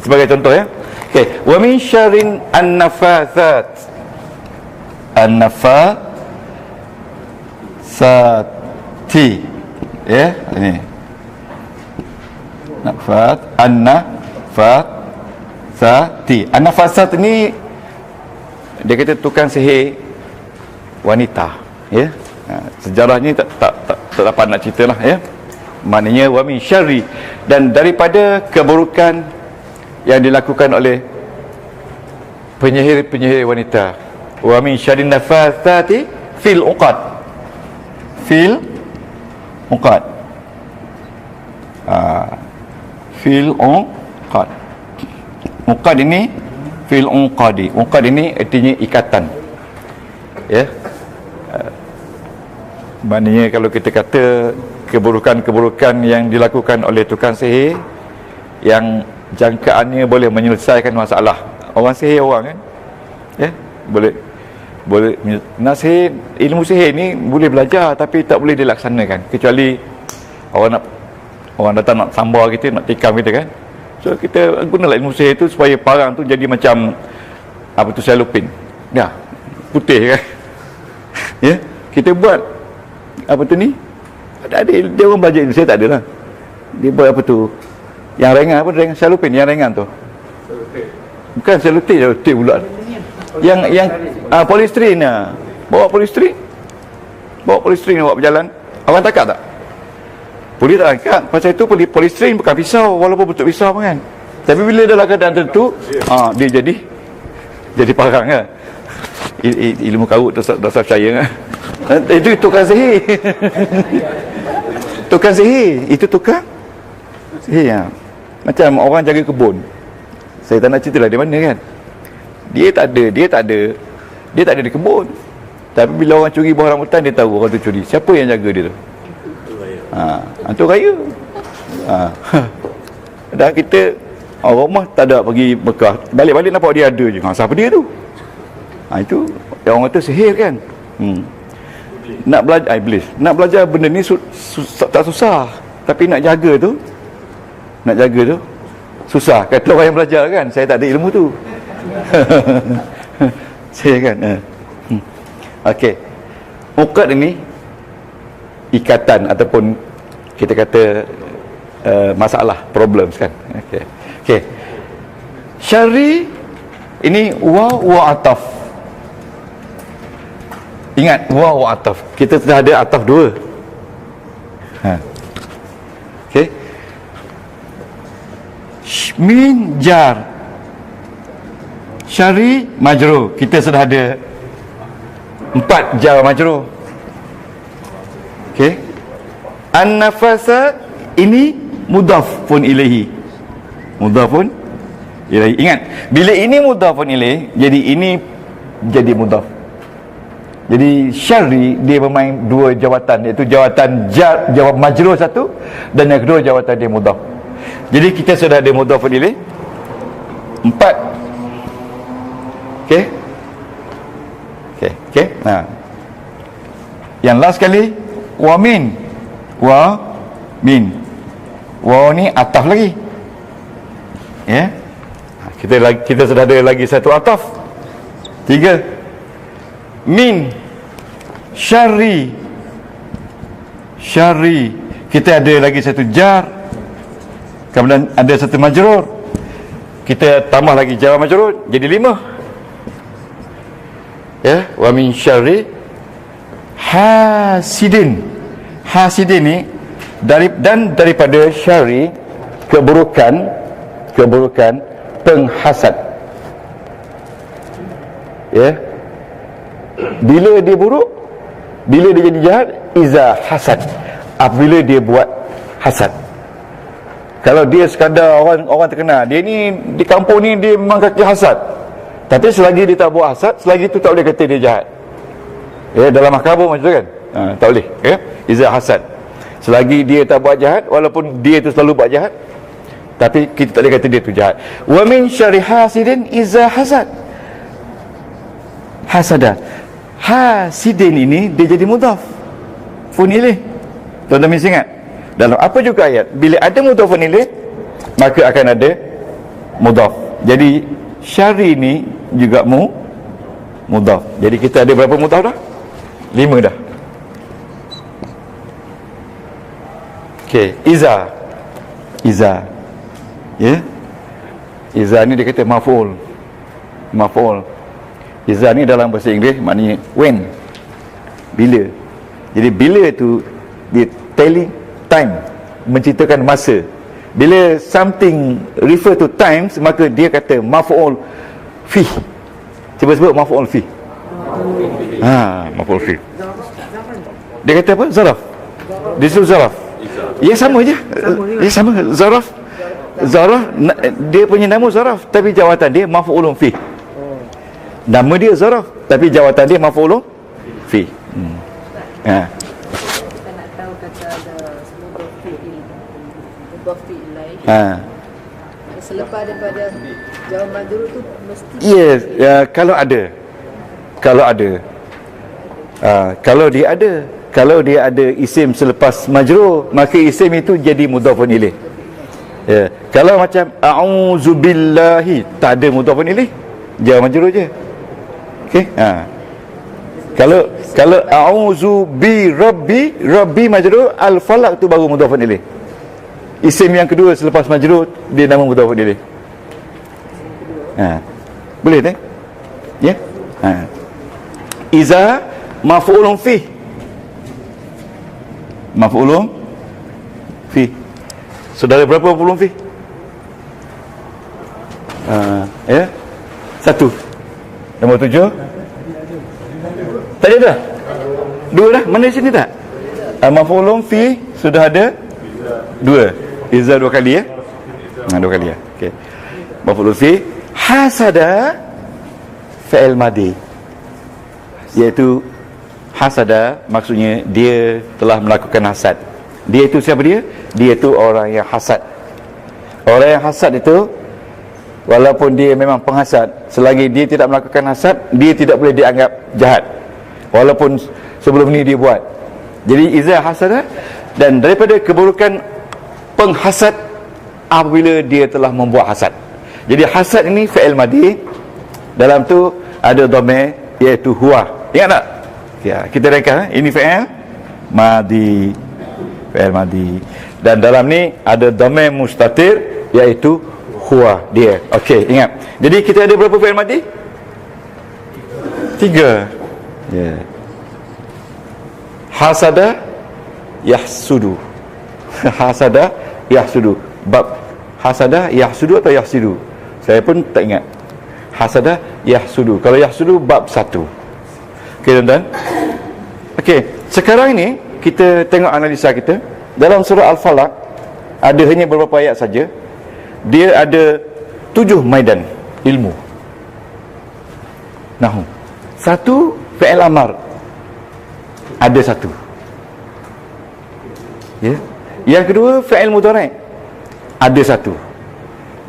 Sebagai contoh ya. Okey, wa min syarrin an-nafatsat. An-nafatsati. Ya, ini. An-nafatsati. An-nafatsat ni dia kata tukang sihir wanita, ya. Sejarahnya tak dapat nak ceritalah ya. Maknanya wa min syarri, dan daripada keburukan yang dilakukan oleh penyihir-penyihir wanita. Wa min syarrin nafathati fil uqad. Fil uqad. Fil uqad. Uqad ini fil uqadi. Uqad ini artinya ikatan. Ya. Maknanya kalau kita kata keburukan-keburukan yang dilakukan oleh tukang sihir yang jangkaannya boleh menyelesaikan masalah. Orang sihir orang kan, ya, boleh nak sihir, ilmu sihir ni boleh belajar tapi tak boleh dilaksanakan kecuali orang datang nak sambar kita, nak tikam kita kan. So kita gunalah ilmu sihir tu supaya parang tu jadi macam apa tu, selopin, ya, putih kan. Ya, kita buat apa tu ni, ada dia orang belajar ilmu sihir tak ada lah, dia buat apa tu yang ringan, apa ringan, selopin yang ringan tu, bukan selotip pula, yang polistrin lah. Bawa polistrin bawa berjalan, awak tangkap tak? Polis tak angkat. Pasal itu polistrin bukan pisau, walaupun bentuk pisau kan, tapi bila dalam keadaan tertentu dia jadi parang kan. Ilmu karut tak percaya kan. Itu tukang sihir. Tukang sihir itu tukang sihir ya. Macam orang jaga kebun, saya tak nak cerita lah di mana kan, dia tak ada di kebun, tapi bila orang curi buah rambutan, dia tahu orang tu curi. Siapa yang jaga dia tu? Hantu raya. Dan kita orang rumah tak ada pergi Mekah, balik-balik nampak dia ada je. Siapa dia tu? Itu orang kata sihir kan. Nak belajar iblis, nak belajar benda ni tak susah, tapi nak jaga tu susah. Kata orang yang belajar kan, saya tak ada ilmu tu. Saya kan. Okey. Uqad ini ikatan ataupun kita kata masalah, problems kan. Okey. Syarri ini wa ataf. Ingat, wa ataf. Kita sudah ada ataf dua. Okey. Min jar. Syarri majrur. Kita sudah ada 4 jar majrur. Okey. An-nafasa ini mudhafun ilaihi. Mudhafun ilaihi. Ingat, bila ini mudhafun ilaihi, jadi ini jadi mudhaf. Jadi syarri dia bermain dua jawatan, iaitu jawatan jar, jawab majrur satu, dan yang kedua jawatan dia mudhaf. Jadi kita sudah ada mudhafun ilaih 4. Okey. Nah, yang last sekali wa min. Wa ni ataf lagi. Ya. Kita sudah ada lagi satu ataf. 3. Min syarri. Kita ada lagi satu jar, kemudian ada satu majrur, kita tambah lagi jar majrur, jadi 5. Ya, wa min syarri hasidin. Hasidin ni daripada syarri, keburukan penghasad. Ya, bila dia buruk, bila dia jadi jahat, iza hasad, apabila dia buat hasad. Kalau dia sekadar orang terkenal, dia ni di kampung ni dia memang kaki hasad, tapi selagi dia tak buat hasad, selagi tu tak boleh kata dia jahat. Ya, dalam mahkamah macam tu kan, tak boleh. Ya, iza hasad, selagi dia tak buat jahat, walaupun dia tu selalu buat jahat, tapi kita tak boleh kata dia tu jahat. Wa min syarri hasidin iza hasad. Hasada. Hasidin ini dia jadi mudhaf fun ilaih. Tuan-tuan mesti ingat, dalam apa juga ayat, bila ada mudhafun ilaih, maka akan ada mudhaf. Jadi syarri ini juga mudhaf. Jadi kita ada berapa mudhaf dah? 5 dah. Okey, iza. Ya. Iza ni dia kata maf'ul. Iza ni dalam bahasa Inggeris maknanya when, bila. Jadi bila tu dia telling time, menceritakan masa. Bila something refer to times, maka dia kata maf'ul fih. Cuba sebut maf'ul fi. Maf'ul fi. Dia kata apa? Zaraf. Dia sebut zaraf. Ya sama je. Ya sama. Zaraf. Dia punya nama zaraf, tapi jawatan dia maf'ulun fi. Nama dia zaraf, tapi jawatan dia maf'ulun fi. Kita nak tahu kata ada mudhaf ilaih. Selepas daripada jawab majrur tu mesti Yes, kalau ada. Kalau dia ada isim selepas majrur, maka isim itu jadi mudhafun ilaih. Ya. Kalau macam a'udzubillahi, tak ada mudhafun ilaih, jawab majrur je. Okey. Kalau a'udzu bi rabbi majrur, al falaq tu baru mudhafun ilaih. Isim yang kedua selepas majrur dia nama mudhafun ilaih. Boleh tak? Ya. Iza maf'ulun fi. Maf'ulun fi. Saudara berapa maf'ulun fi? Ya. 1. Nombor 7. Tak ada dah? 2 dah? Mana di sini tak? Maf'ulun fi sudah ada 2. Iza 2 kali ya? 2 kali ya. Okey. Maf'ulun fi hasada fi'il madi, iaitu hasada maksudnya dia telah melakukan hasad. Dia itu siapa dia? Dia itu orang yang hasad. Orang yang hasad itu walaupun dia memang penghasad, selagi dia tidak melakukan hasad, dia tidak boleh dianggap jahat walaupun sebelum ni dia buat. Jadi iza hasada, dan daripada keburukan penghasad apabila dia telah membuat hasad. Jadi hasad ini fi'il madi, dalam tu ada dhamir iaitu huwa. Ingat tak? Ya, kita reka ini fi'il madi. Fi'il madi. Dan dalam ni ada dhamir mustatir iaitu huwa, dia. Okey, ingat. Jadi kita ada berapa fi'il madi? 3. Ya. Hasada yahsudu. Hasada yahsudu. Bab hasada yahsudu atau yahsidu? Saya pun tak ingat. Hasada yahsudu. Kalau yahsudu bab 1. Okey tuan-tuan. Okey, sekarang ini kita tengok analisa kita. Dalam surah Al-Falaq ada hanya beberapa ayat saja. Dia ada 7 maidan ilmu. Nahu. 1 fi'il amar. Ada 1. Ya. Yang kedua fi'il mudhari'. Ada 1.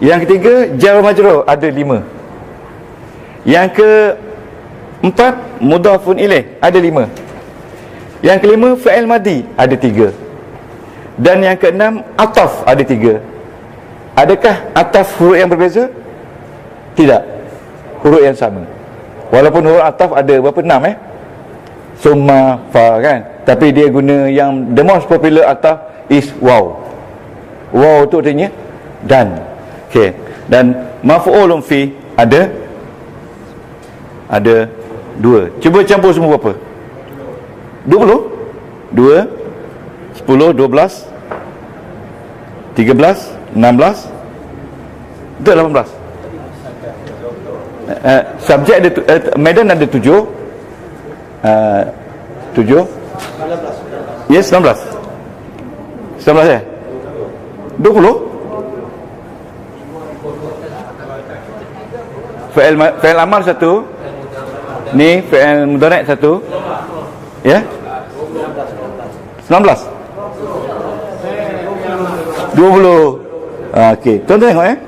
Yang ketiga jar majrur, ada 5. Yang keempat mudhafun ilaih, ada 5. Yang kelima fi'il madi, ada 3. Dan yang keenam ataf, ada 3. Adakah ataf huruf yang berbeza? Tidak. Huruf yang sama. Walaupun huruf ataf ada berapa? 6 summa, fa kan, tapi dia guna yang the most popular ataf is waw. Waw tu artinya dan. Okey. Dan maf'ulun fi ada 2. Cuba campur semua berapa? 20? 2 10 12 13 16 betul 18. Subjek ada medan ada 7. 7 yes 19 ya 20. Fi'il amal 1, ni fi'il mudhari' 1, ya 19 20. Okey, tuan-tuan tengok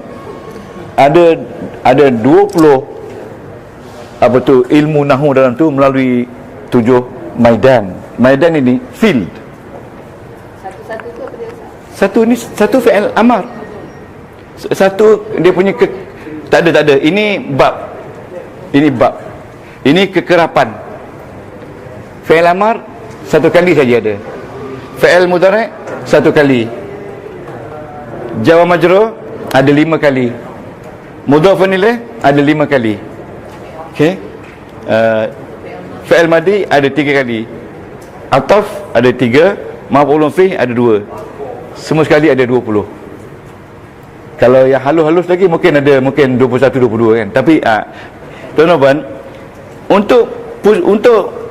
ada 20 apa tu ilmu nahwu dalam tu melalui 7 maidan. Maidan ini field. satu-satu tu apa dia? Satu ni satu fi'il amar. Satu dia punya tak ada. Ini bab. Ini kekerapan. Fi'il amar 1 kali saja ada. Fi'il mudhari' 1 kali. Jar majrur ada 5 kali. Mudhafun ilaih ada 5 kali. Okey. Fi'il madi ada 3 kali. Ataf ada 3, maf'ulun fi ada 2. Semua sekali ada 20. Kalau yang halus-halus lagi mungkin 21 22 kan. Tapi tuan-tuan, untuk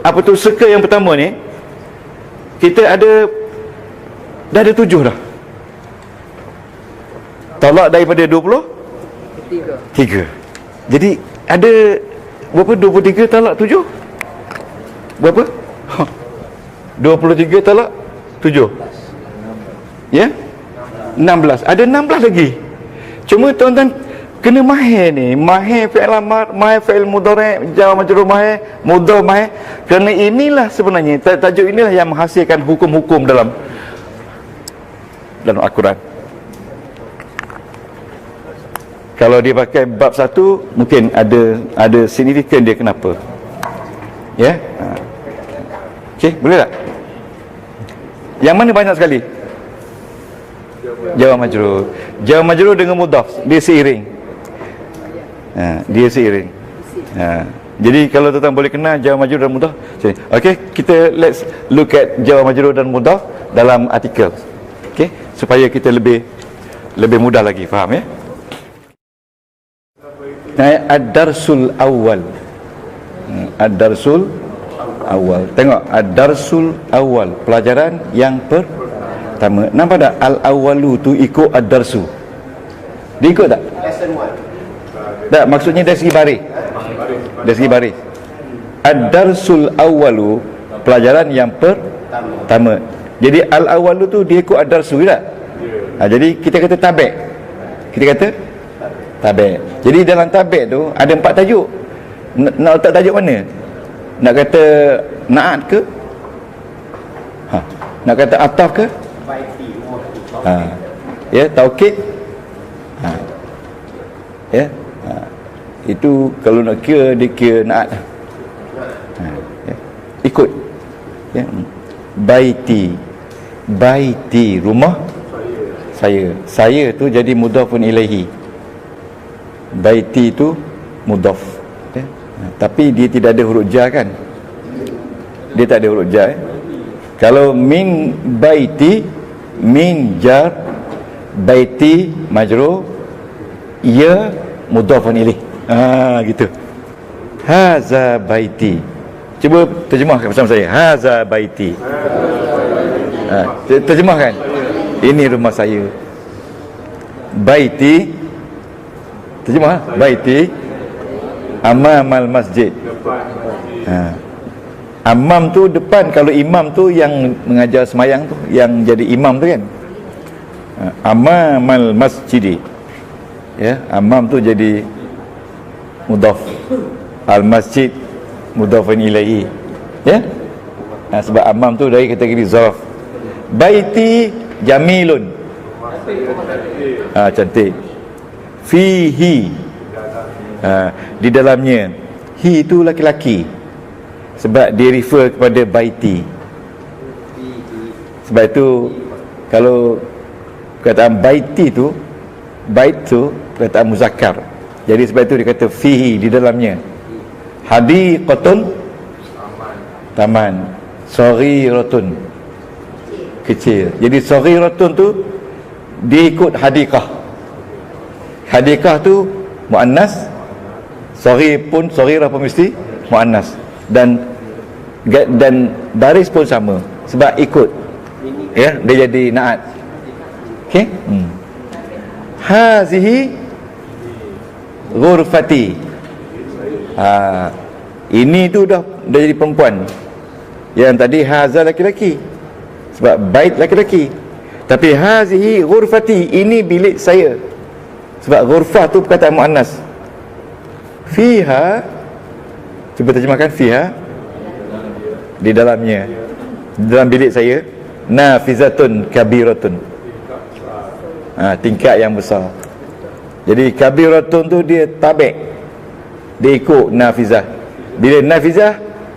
apa tu circle yang pertama ni, kita dah ada 7 dah. Talak daripada 23. Jadi ada berapa? 23 talak 7? Berapa? 23 talak 7. Ya? 16. Ada 16 lagi. Cuma tuan-tuan kena mahir ni, mahir fi'il amar, mahir fi'il mudhari', jar majrur mahir, mudhaf mahir. Kerana inilah sebenarnya tajuk inilah yang menghasilkan hukum-hukum dalam Al-Quran. Kalau dia pakai bab 1, mungkin ada signifikan dia kenapa. Ya? Okey, boleh tak? Yang mana banyak sekali? Jar majrur. Jar majrur dengan mudhaf, dia seiring. Dia seiring. Jadi kalau tuan-tuan boleh kenal jar majrur dan mudhaf. Okey, let's look at jar majrur dan mudhaf dalam artikel. Okey, supaya kita lebih mudah lagi faham, ya. Ad-darsul awal. Ad-darsul awal. Tengok, ad-darsul awal, pelajaran yang pertama. Nampak tak al-awalu tu ikut ad-darsu? Dia ikut tak? Lesson 1. Tak, maksudnya dari segi baris. Dari segi baris. Ad-darsul awalu, pelajaran yang pertama. Jadi al-awalu tu dia ikut ad-darsu tak? Jadi kita kata tabik. Kita kata tabik. Jadi dalam tabik tu ada 4 tajuk. Nak letak tajuk mana? Nak kata naat ke? Nak kata ataf ke? Ya, taukid. Ya. Itu kalau nak kira, dia kira naat. Ya. Ikut. Ya. Baiti, rumah saya tu jadi mudhafun ilaihi. Baiti tu mudhaf, ya? Tapi dia tidak ada huruf jar kan? Dia tak ada huruf jar, Kalau min baiti, min jar, baiti majrur, ya mudhafun ilaih. Gitu. Haza baiti. Cuba terjemahkan bersama saya. Haza baiti. Terjemahkan. Ini rumah saya. Baiti, terjemah. Baiti amamal masjid. Amam tu depan. Kalau imam tu yang mengajar semayang tu, yang jadi imam tu kan. Amamal masjidi. Ya, amam tu jadi mudhaf. Al masjid mudhafun ilaihi. Ya. Sebab amam tu dari kategori zarf. Baiti jamilun. Cantik. Fihi. Di dalamnya. Hi itu laki-laki. Sebab dia refer kepada baiti. Sebab itu kalau perkataan baiti tu, bait tu perkataan muzakkar. Jadi sebab itu dia kata fihi, di dalamnya. Hadiqatun, taman. Saghiratun, kecil. Jadi saghiratun tu dia ikut hadiqah. Hadiqah tu muannas, saghir pun, saghirah pun mesti muannas. Dan baris pun sama sebab ikut, ya, dia jadi naat. Okey. Hazihi ghurfati. Ini tu dah jadi perempuan. Yang tadi haza laki-laki, sebab bait laki-laki. Tapi hazihi ghurfati, ini bilik saya. Sebab ghurfah tu perkataan muannas. Fiha, cuba terjemahkan fiha, di dalamnya, di dalam bilik saya. Nafizatun kabiratun, tingkat yang besar. Jadi kabiratun tu dia tabik, dia ikut nafizah. Bila nafizah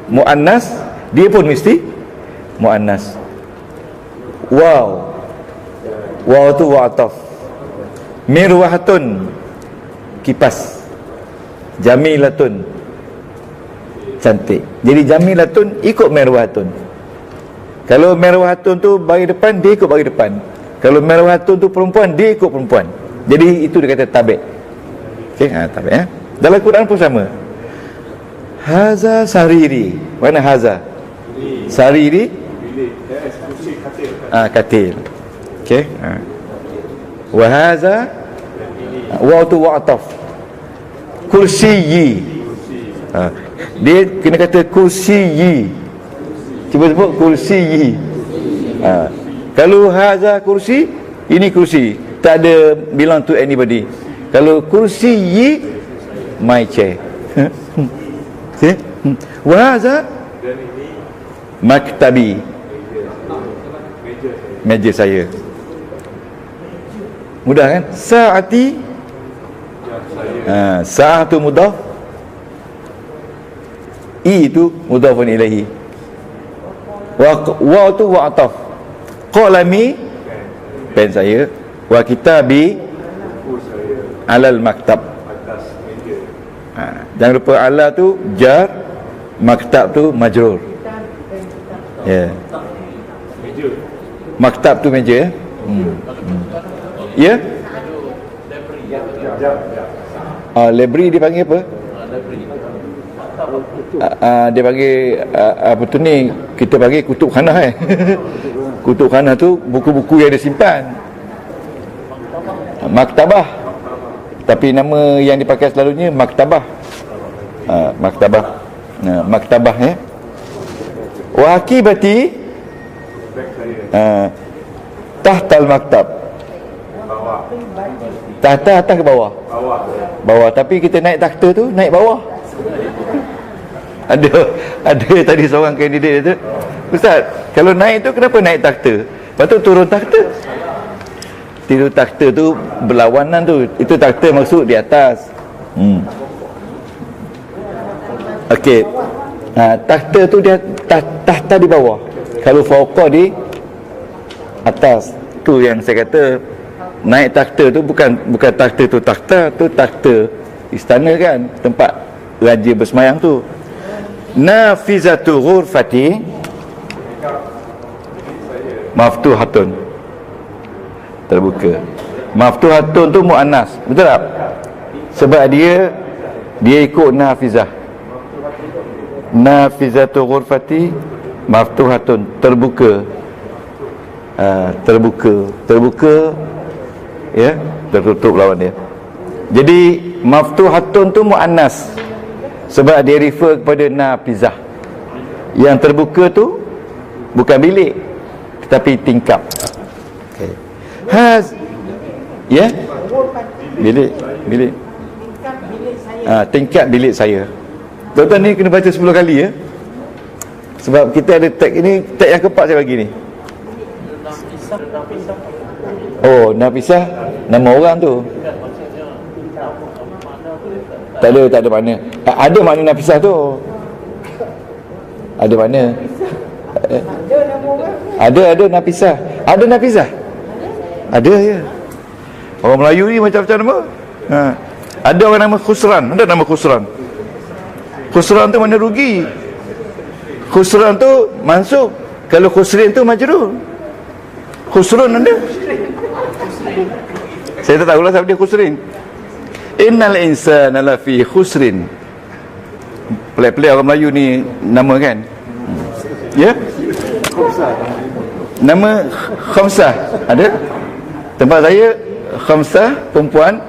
muannas, dia pun mesti muannas. Wow tu wa'ataf. Mirwahatun, kipas. Jamilatun, cantik. Jadi jamilatun ikut merwahatun. Kalau merwahatun tu bagi depan, dia ikut bagi depan. Kalau merwahatun tu perempuan, dia ikut perempuan. Jadi itu dia kata tabik. Okey, tabik, ya. Dalam Quran pun sama. Haza sariri. Mana haza? Sariri? Katil. Okey. Wa haza wa tu wa'taf. Kursiyi. Dia kena kata kursiyi. Cuba sebut kursiyi. Kalau haza kursi, ini kursi. Tak ada belong to anybody. Kalau kursiyi, my chair. Okay? Wa haza maktabi. Meja saya. Mudah kan? Sa'ati. Sa'atu mudhaf. I itu mudhafun ilaihi. Wa tu wa'taf. Qalami, pen saya. Wa kitabi alal maktab. Jangan lupa ala tu jar, maktab tu majrur. Ya. Maktab tu meja. Ya. Library dia panggil apa? Dia panggil apa tu ni, kita panggil kutubkhanah Kutubkhanah tu buku-buku yang dia simpan. Maktabah, tapi nama yang dipakai selalunya maktabah. Maktabah. Maktabah wa akibati tahtal maktab. Tahta atas ke bawah? Bawah. Tapi kita naik takhta tu naik bawah. Ada tadi seorang kandidat tu, Ustaz, kalau naik tu kenapa naik takhta? Lepas tu turun takhta. Tidur takhta tu berlawanan tu. Itu takhta maksud di atas. Okey. Takhta tu dia tahta di bawah. Kalau fauqa di atas. Tu yang saya kata naik takhta tu bukan takhta tu takhta, tu takhta istana kan, tempat raja bersemayam tu. Nafizatu ghurfati maftuhatun, terbuka. Maftuhatun tu muannas, betul tak? Sebab dia ikut nafizah. Nafizatu ghurfati maftuhatun, terbuka. Terbuka ya, tertutup lawan dia. Jadi maftuhatun tu muannas sebab dia refer kepada nafizah. Yang terbuka tu bukan bilik tetapi tingkap. Okey. Ya? Bilik. Tingkap bilik saya. Tuan-tuan ni kena baca 10 kali ya. Sebab kita ada tag ini, tag yang keempat saya bagi ni. Oh, Nafisah nama orang tu. Tak ada makna. Ada makna Nafisah tu. Ada makna. Ada Nafisah. Ada Nafisah. Ada ya. Orang Melayu ni macam-macam nama. Ada orang nama Khusran. Ada nama Khusran. Khusran tu mana rugi. Khusran tu mansub. Kalau Khusrin tu majrur. Khusrun ada. Saya tak tahulah siapa dia Khusrin. Innal insana lafi khusrin. Pelik-pelik orang Melayu ni nama kan. Ya? Nama Khamsah ada. Tempat saya Khamsah perempuan,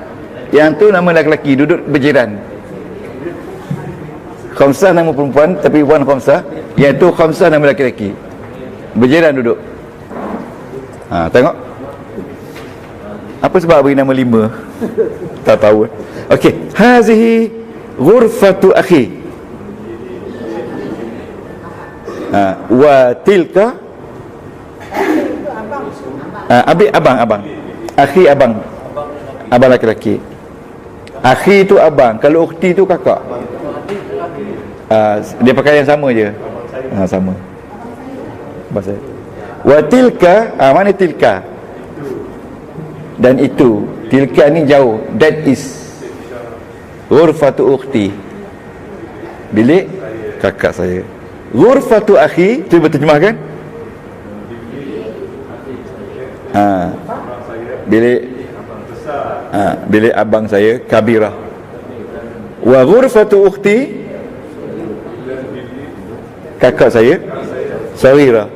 yang tu nama lelaki duduk berjiran. Khamsah nama perempuan tapi wan Khamsah, yang tu Khamsah nama lelaki berjiran duduk. Tengok. Apa sebab bagi nama 5? Tak tahu. Okey, hazihi ghurfatu akhi. Wa tilka abang. Akhi abang. Abang lelaki. Akhi tu abang, kalau ukhti tu kakak. Dia pakai yang sama je. Sama. Bahasa. Wa tilka, mana tilka? Dan itu, tilka ni jauh. That is ghurfatu ukhti, bilik kakak saya. Ghurfatu akhi, cuba terjemahkan. Bilik abang saya kabirah. Wa ghurfatu ukhti kakak saya saghirah,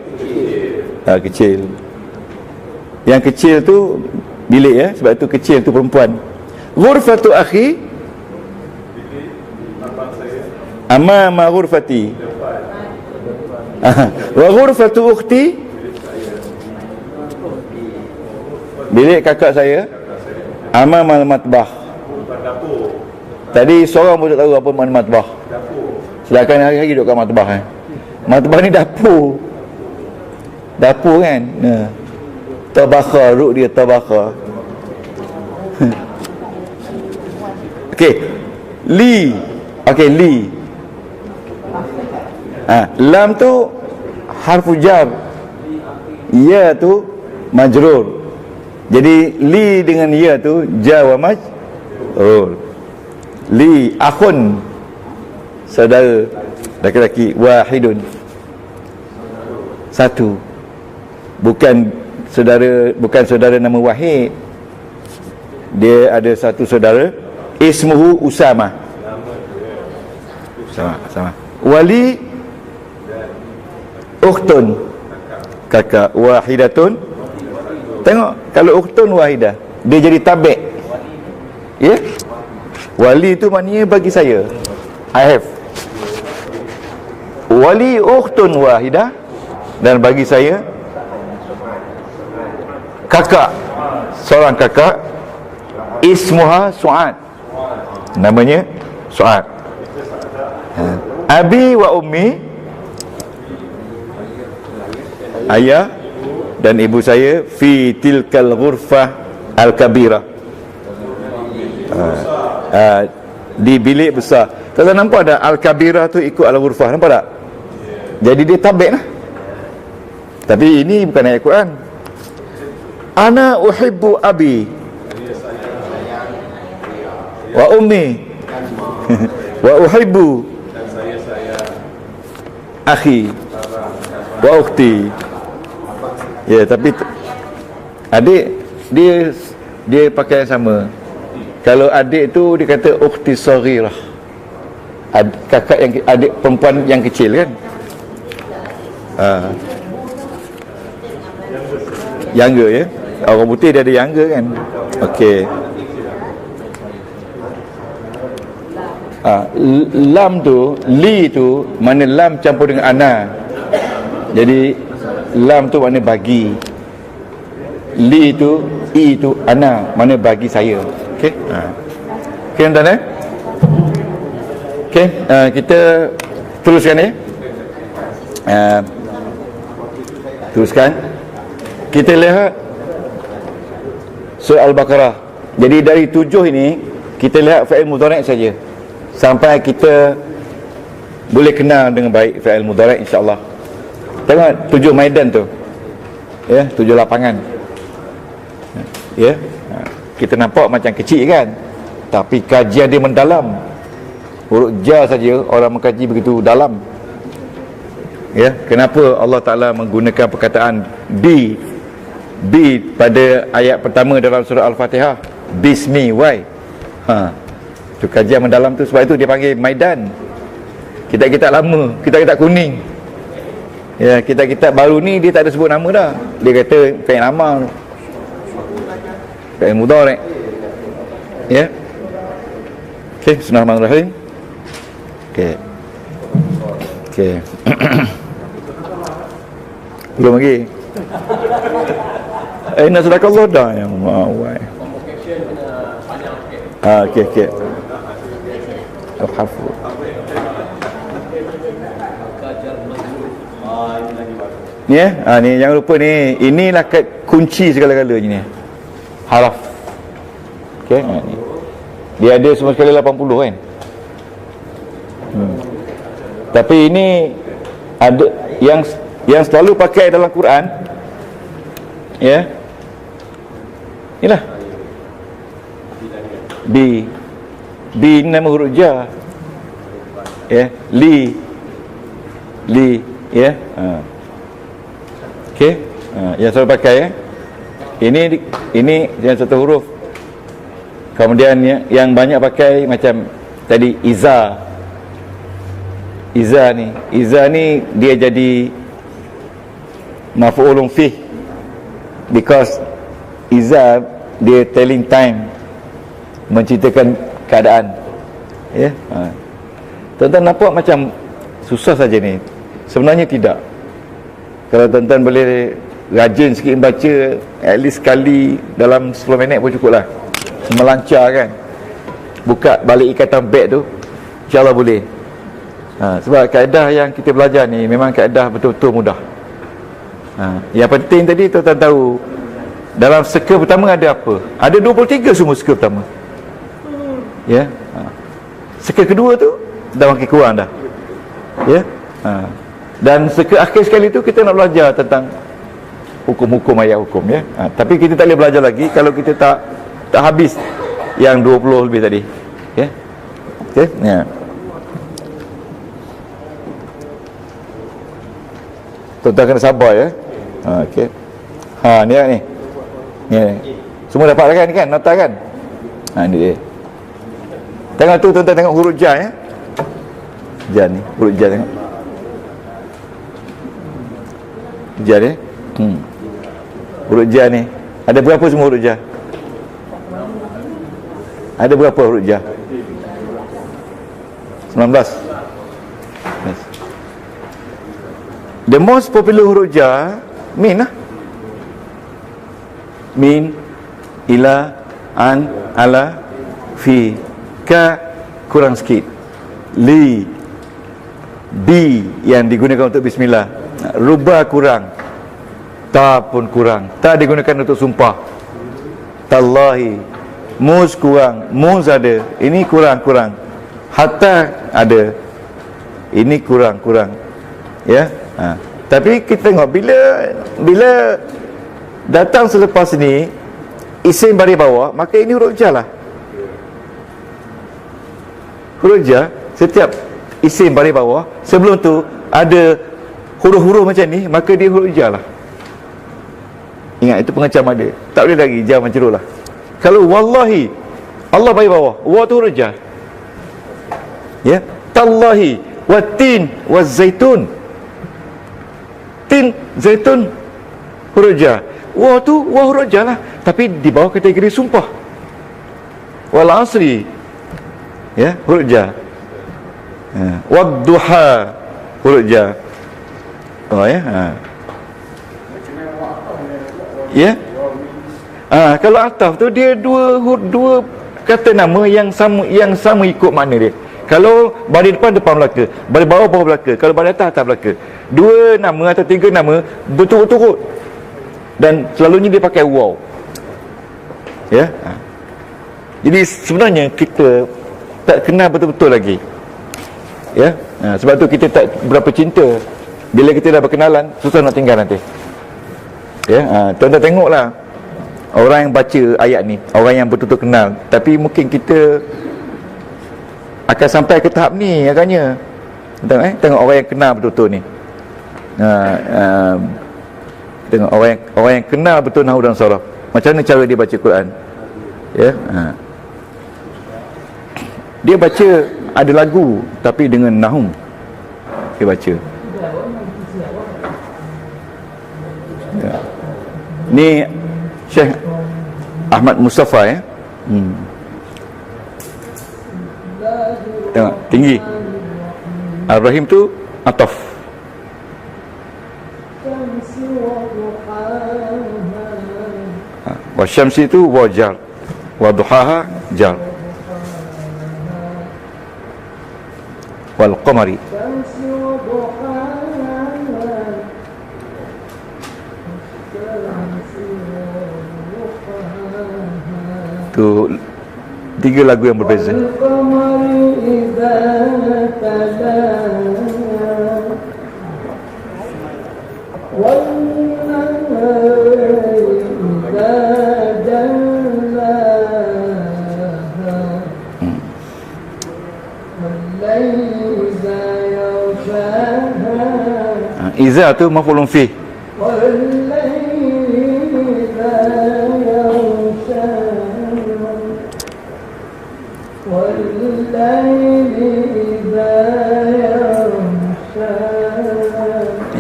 kecil. Yang kecil tu bilik ya, sebab tu kecil tu perempuan. Ghurfatu akhi amama ghurfati. Wa ghurfatu ukhti, bilik kakak saya amama matbah. Tadi seorang pun tak tahu apa makna matbah. Sedangkan hari-hari duduk kat matbah matbah ni dapur. Dapur kan. Tabakha, ruk dia tabakha. Okey. Li. Okey, li. Lam tu harfu jar. Ya tu majrur. Jadi li dengan ya tu jar wa majrur. Li akhun, saudara laki-laki, wahidun, satu. Bukan saudara nama Wahid. Dia ada satu saudara, ismuhu Usama. Sama. Wali ukhtun, kakak, wahidatun. Tengok, kalau ukhtun wahidah, dia jadi tabi'. Ya? Wali tu maknanya bagi saya, I have. Wali ukhtun wahidah, dan bagi saya kakak, seorang kakak, ismuha Su'ad, namanya Su'ad. Abi wa ummi, ayah dan ibu saya, fi tilkal ghurfah al-kabirah, di bilik besar. Kalau nampak ada al-kabirah tu ikut al-ghurfah, nampak tak? Jadi dia tabik lah. Tapi ini bukan ayat Quran. Ana uhibbu abi wa ummi wa uhibbu akhi wa ukhti. Ya, tapi adik dia pakai yang sama. Kalau adik tu dia kata ukhti saghirah, kakak yang adik perempuan yang kecil kan. Younger ya. Orang putih dia ada younger kan. Okey. Lam tu, li tu, mana lam campur dengan ana. Jadi lam tu makna bagi. Li tu, i tu, ana, mana bagi saya. Okey. Okey tuan-tuan Okey, kita teruskan ya. Teruskan. Kita lihat surah Al-Baqarah. Jadi dari 7 ini kita lihat fa'il mudhari' saja sampai kita boleh kenal dengan baik fa'il mudhari' insya-Allah. Tengok 7 maidan tu. Ya, 7 lapangan. Ya. Kita nampak macam kecil kan? Tapi kajian dia mendalam. Huruf ja saja orang mengkaji begitu dalam. Ya, kenapa Allah Taala menggunakan perkataan bi pada ayat pertama dalam surah Al-Fatihah? Bismi, why? Tu kajian mendalam tu, sebab itu dia panggil maidan. Kitab-kitab lama, kitab-kitab kuning. Ya, kitab-kitab baru ni dia tak ada sebut nama dah. Dia kata fi'il amal, fi'il mudhari'. Ya. Okey, bismillahirrahmanirrahim. Okey. Belum lagi. Nak sedekah Allah dah yang mawai. Okey. Al-hafu. Ni ni jangan lupa ni. Inilah kunci segala-galanya ni. Haraf. Okey, ni. Dia ada semua sekali 80 kan. Tapi ini ada yang selalu pakai dalam Quran. Ya. Inilah. Bi ini nama huruf ja. Ya, li ya. Okey. Yang selalu pakai ya. Ini yang satu huruf. Kemudian yang banyak pakai macam tadi iza. Iza ni dia jadi maf'ulun fih, because iza dia telling time, menceritakan keadaan. Ya, tuan-tuan nampak macam susah saja ni. Sebenarnya tidak. Kalau tuan-tuan boleh rajin sikit baca, at least sekali dalam 10 minit pun cukup lah, melancar kan. Buka balik ikatan beg tu, insyaAllah boleh. Sebab kaedah yang kita belajar ni memang kaedah betul-betul mudah. Yang penting tadi tuan-tuan tahu, dalam seka pertama ada apa? Ada 23 semua seka pertama. Ya. Seka kedua tu dah makin kurang dah. Ya. Dan seka akhir sekali tu kita nak belajar tentang hukum-hukum, ayat hukum, ya. Tapi kita tak boleh belajar lagi kalau kita tak habis yang 20 lebih tadi. Ya. Okey. Ya. Tuan-tuan kena sabar, ya. Okey. Ni. Ni. Semua dapat kan, nota kan? Ni dia. Tengok tu tuan-tuan, tengok huruf ja, ya. Ja ni, huruf ja tengok. Ja ni. Huruf ja ni. Ada berapa semua huruf ja? Ada berapa huruf ja? 19. Yes. The most popular huruf ja, min lah. Min, ila, an, ala, fi. Ka kurang sikit. Li, bi yang digunakan untuk bismillah. Ruba kurang. Ta pun kurang. Ta digunakan untuk sumpah. Tallahi. Muz kurang. Muz ada. Ini kurang. Hatta ada. Ini kurang. Ya. Tapi kita tengok bila datang selepas ni isim baris bawah, maka ini huruf ja lah. Huruf ja, setiap isim baris bawah sebelum tu ada huruf-huruf macam ni, maka dia huruf ja lah. Ingat, itu pengecam ada. Tak boleh lagi ja mencerut lah. Kalau wallahi, Allah baris bawah, wa tu huruf ja. Ya, tallahi, watin, wazaitun. Tin, zaitun, huruf ja. Wa tu wa huruf ja lah, tapi di bawah kategori sumpah. Wal asri, ya, huruf ja. Wadduha, huruf ja. Ya. Ya. Kalau ataf tu dia dua kata nama yang sama ikut makna dia. Kalau baris depan belaka, baris bawah belaka, kalau baris atas belaka. Dua nama atau tiga nama betul-betul, dan selalunya dia pakai waw. Ya. Jadi sebenarnya kita tak kenal betul-betul lagi. Ya. Sebab tu kita tak berapa cinta. Bila kita dah berkenalan, susah nak tinggal nanti. Ya. Tuan-tuan tengoklah orang yang baca ayat ni, orang yang betul-betul kenal, tapi mungkin kita akan sampai ke tahap ni agaknya. Tengok orang yang kenal betul-betul ni. Tengok orang yang kenal betul nahwu dan saraf, macam mana cara dia baca Quran. Ya. Dia baca ada lagu tapi dengan nahwu dia baca. Ya. Ni Syekh Ahmad Mustafa, ya. Tengok, tinggi. Ar-Rahim tu ataf. Wa syamsi tu wa jar. Wa duhaha jar. Wal qamari. Tu tiga lagu yang berbeza. Iza tu maf'ulun fi.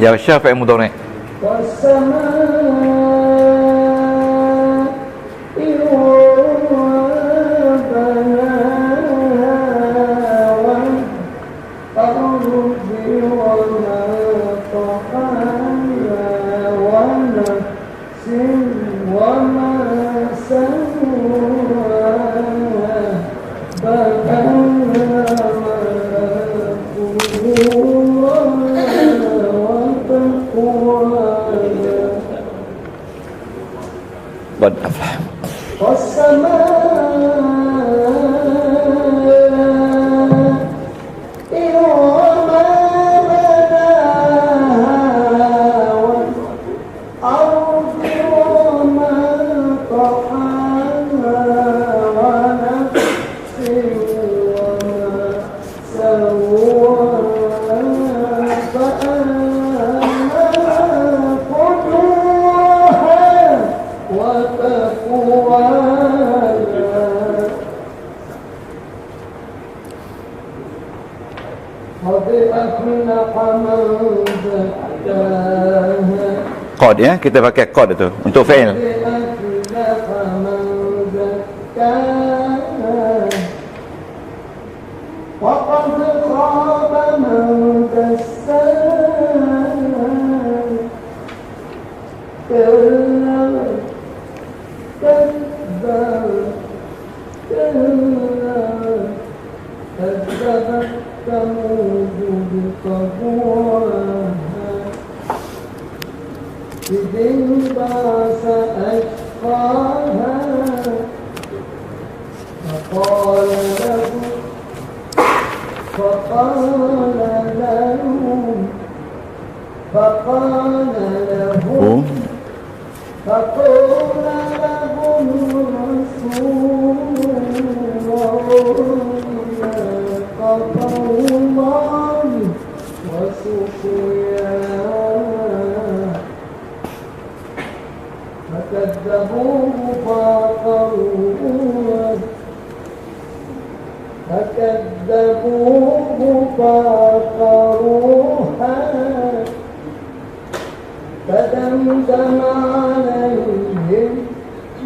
Yaghsha fi'il mudhari'. Qad aflah. Qad ya, kita pakai qad itu untuk fi'il.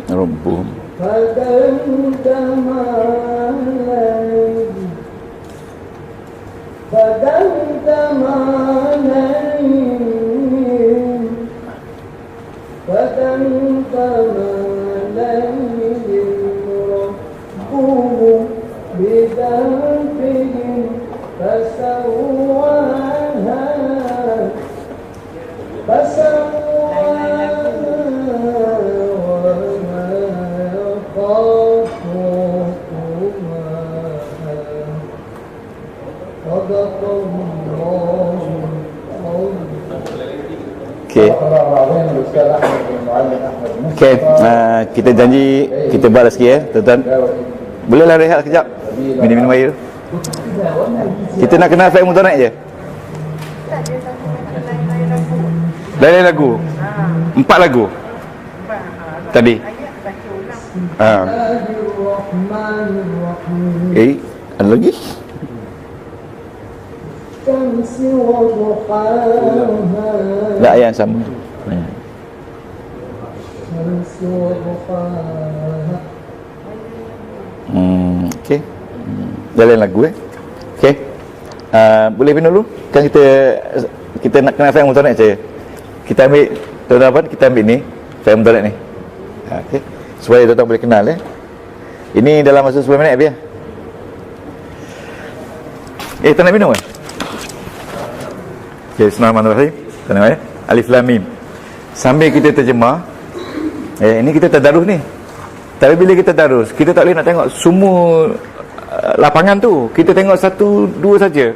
Rabbuhum Okey, kita janji kita balas sikit ya, tuan-tuan. Bolehlah rehat sekejap. Minum-minum air. Kita nak kenal fi'il mudhari' je. Lain lagu. 4 lagu. Tadi. Ada lagi? Tak yang sama. Okey. Jalan lagu Okey. Boleh pindah dulu? Kan kita nak kenal fi'il mudhari' saja. Kita ambil tuan-tuan, kita ambil ni fi'il mudhari' ni. Okey. Supaya tuan-tuan boleh kenal Ini dalam masa 10 minit biar. Tak nak minum ke? Okey, bismillahirrahmanirrahim. Tengok Alif Lam Mim. Sambil kita terjemah, ini kita tadarus ni. Tapi bila kita tadarus, kita tak boleh nak tengok semua lapangan tu. Kita tengok 1-2 saja.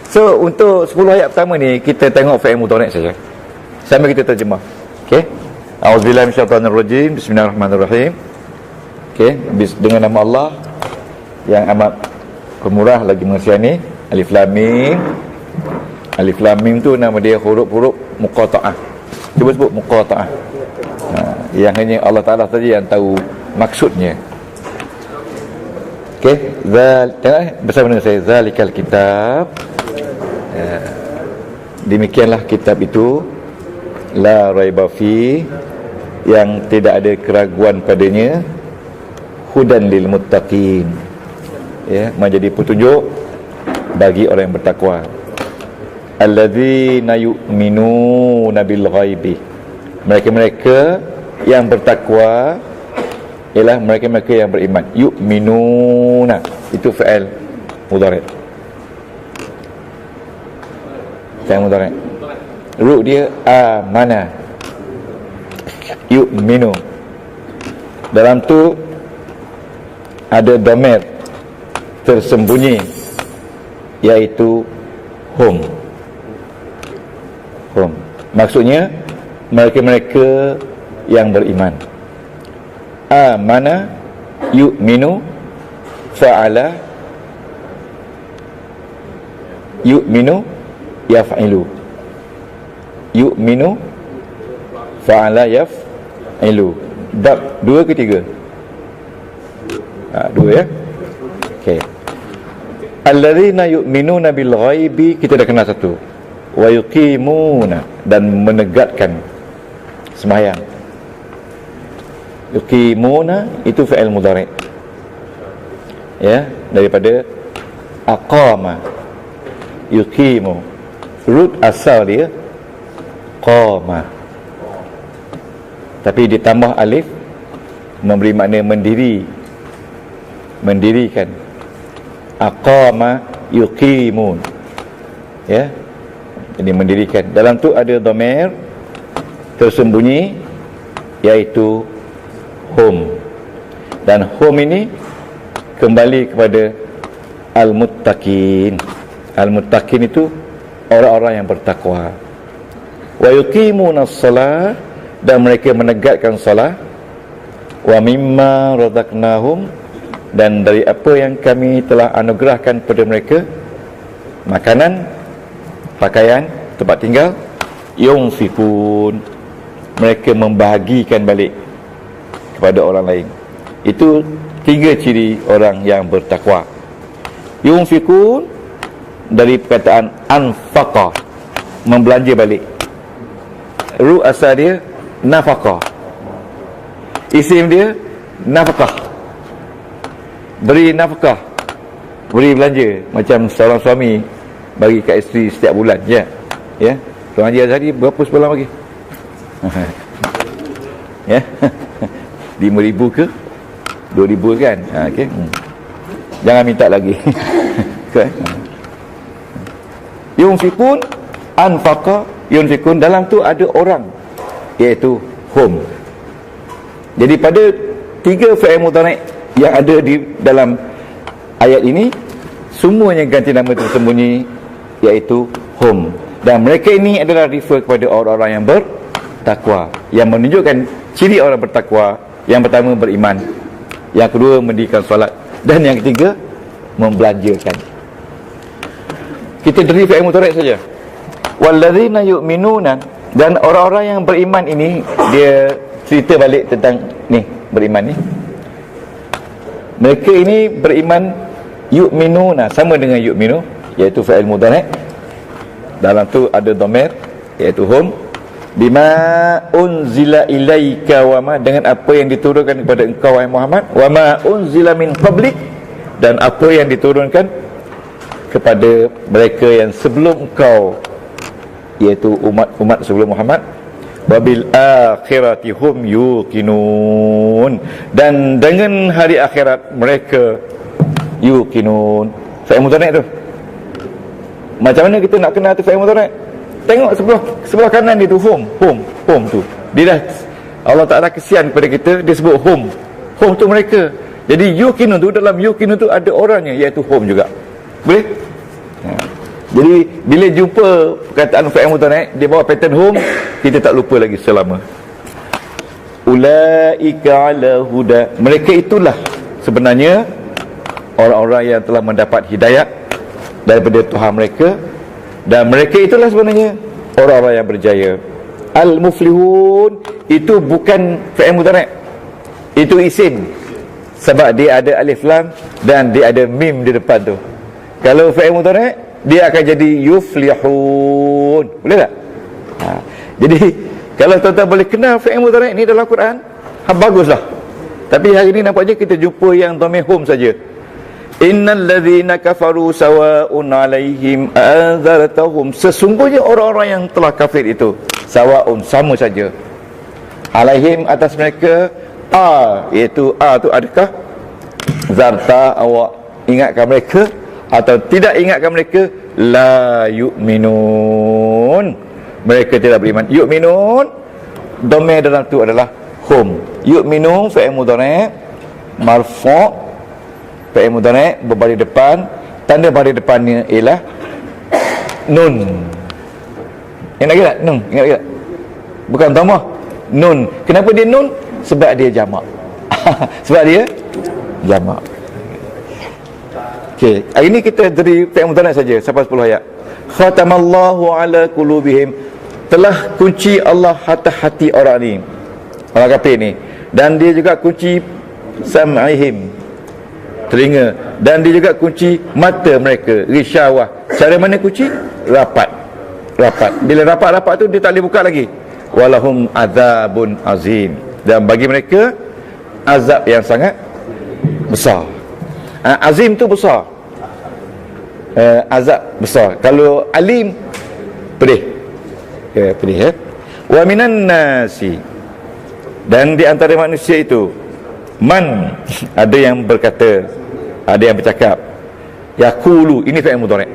So untuk 10 ayat pertama ni kita tengok fi'il mudhari' saja. Sambil kita terjemah. Okey. A'udzubillahi minasyaitonirrajim. Bismillahirrahmanirrahim. Okey, dengan nama Allah yang amat pemurah lagi mengasihani. Alif Lam Mim. Alif Lam Mim tu nama dia huruf-huruf muqatta'ah. Cuba sebut muqatta'ah. Yang hanya Allah Ta'ala saja yang tahu maksudnya. Okey, tengok bersama dengan saya, zalikal kitab. Demikianlah kitab itu, la raiba fi, yang tidak ada keraguan padanya, hudan lil muttaqin, ya, menjadi petunjuk bagi orang yang bertakwa. Alladzina yu'minuna bil ghaibi, mereka-mereka yang bertakwa ialah mereka-mereka yang beriman. Yu'minuna itu fi'il mudhari'. Fi'il mudhari'. Ru dia amana. Yu'minu. Dalam tu ada dhamir tersembunyi, iaitu hum. Hum. Maksudnya mereka-mereka yang beriman. Amana yu'minu fa'ala yu'minu yaf'ilu. Yu'minu fa'ala yaf'ilu. Bab 2 ke 3? 2 ya. Okey. Alladzina yu'minuna bil ghaibi, kita dah kenal satu. Wa yuqimuna, dan menegakkan sembahyang. Yuqimuna itu fi'il mudhari', ya, daripada aqama. Yuqimu, root asal dia qama, tapi ditambah alif memberi makna mendiri, mendirikan. Aqama yuqimun, ya, jadi mendirikan. Dalam tu ada dhamir tersembunyi, iaitu hum. Dan hum ini kembali kepada al-muttaqin. Al-muttaqin itu orang-orang yang bertakwa. Wa yuqimuna as-salah, dan mereka menegakkan salat. Wa mimma razaqnahum, dan dari apa yang kami telah anugerahkan kepada mereka, makanan, pakaian, tempat tinggal, yunfikun, mereka membahagikan balik kepada orang lain. Itu 3 ciri orang yang bertakwa. Yunfikun dari perkataan anfaqa, membelanja balik. Ru asal dia nafaqah, isim dia nafaqah, beri nafkah, beri belanja. Macam seorang suami bagi kat isteri setiap bulan, ya, ya. Tuan Haji Azhari berapa sebulan bagi? Ya. 5,000 ke 2,000 kan? Okey. Jangan minta lagi. Okay. Yunfikun, anfaqa, yunfikun, dalam tu ada orang, iaitu hum. Jadi pada 3 fi'il mudhari' yang ada di dalam ayat ini, semuanya ganti nama tersembunyi, iaitu hum. Dan mereka ini adalah refer kepada orang-orang yang bertakwa, yang menunjukkan ciri orang bertakwa. Yang pertama beriman, yang kedua mendirikan solat, dan yang ketiga membelanjakan. Kita dari fi'il mudhari' saja. Walladzina yu'minuna, dan orang-orang yang beriman ini, dia cerita balik tentang ni, beriman ni. Mereka ini beriman, yu'minuna, sama dengan yu'minu, iaitu fa'il mudhari'. Dalam tu ada dhamir, iaitu hum. Bima unzila ilaika wa ma, dengan apa yang diturunkan kepada engkau wahai Muhammad, wa ma unzila min qablik, dan apa yang diturunkan kepada mereka yang sebelum engkau, iaitu umat-umat sebelum Muhammad. Wabil akhirati hum yuqinun, dan dengan hari akhirat mereka yuqinun. Fa'il mudhari' tu, macam mana kita nak kenal tu fa'il mudhari'? Tengok sebelah kanan dia tu, hum tu. Dia dah, Allah Ta'ala kesian kepada kita, dia sebut hum tu mereka. Jadi yuqinun tu, dalam yuqinun tu ada orangnya, iaitu hum juga. Boleh? Jadi bila jumpa perkataan fa'il mudhari', dia bawa pattern hum, kita tak lupa lagi selama. Ulaika ala huda, mereka itulah sebenarnya orang-orang yang telah mendapat hidayah daripada Tuhan mereka, dan mereka itulah sebenarnya orang-orang yang berjaya. Al-muflihun itu bukan fi'il mudhari', itu isim, sebab dia ada alif lam dan dia ada mim di depan tu. Kalau fi'il mudhari', dia akan jadi yuflihun. Boleh tak? Jadi kalau tuan-tuan boleh kenal fi'il mudhari' ni dalam Quran, baguslah. Tapi hari ni nampaknya kita jumpa yang dhamir hum saja. Innal ladzina kafaru sawa'un 'alaihim a'adzartahum. Sesungguhnya orang-orang yang telah kafir itu sawa'un, sama saja. 'Alaihim, atas mereka, iaitu tu adakah zarta, awak ingatkan mereka atau tidak ingatkan mereka, la yu'minun, mereka tidak beriman. Yu'minun, dhamir dalam tu adalah hum. Yu'minun fi'il mudhari' marfu', fi'il mudhari' berbaris depan, tanda baris depannya ialah nun. Ingat lagi tak? Nun, ingat lagi tak? Bukan dhamma, nun. Kenapa dia nun? Sebab dia jamak. Sebab dia jamak. Okey, hari ini kita dari fi'il mudhari' saja sampai 10 ayat. Khatamallahu ala qulubihim, telah kunci Allah hati-hati orang ni, orang kafir ni, dan dia juga kunci sam'ihim, telinga, dan dia juga kunci mata mereka, risyawah. Cara mana kunci? Rapat. Bila rapat tu dia tak boleh buka lagi. Walahum azabun azim, dan bagi mereka azab yang sangat besar. Azim tu besar, azab besar. Kalau alim, pedih. Pedih. Wa minan nasi, dan di antara manusia itu, man, ada yang berkata, ada yang bercakap, yaqulu, ini fi'il mudhari',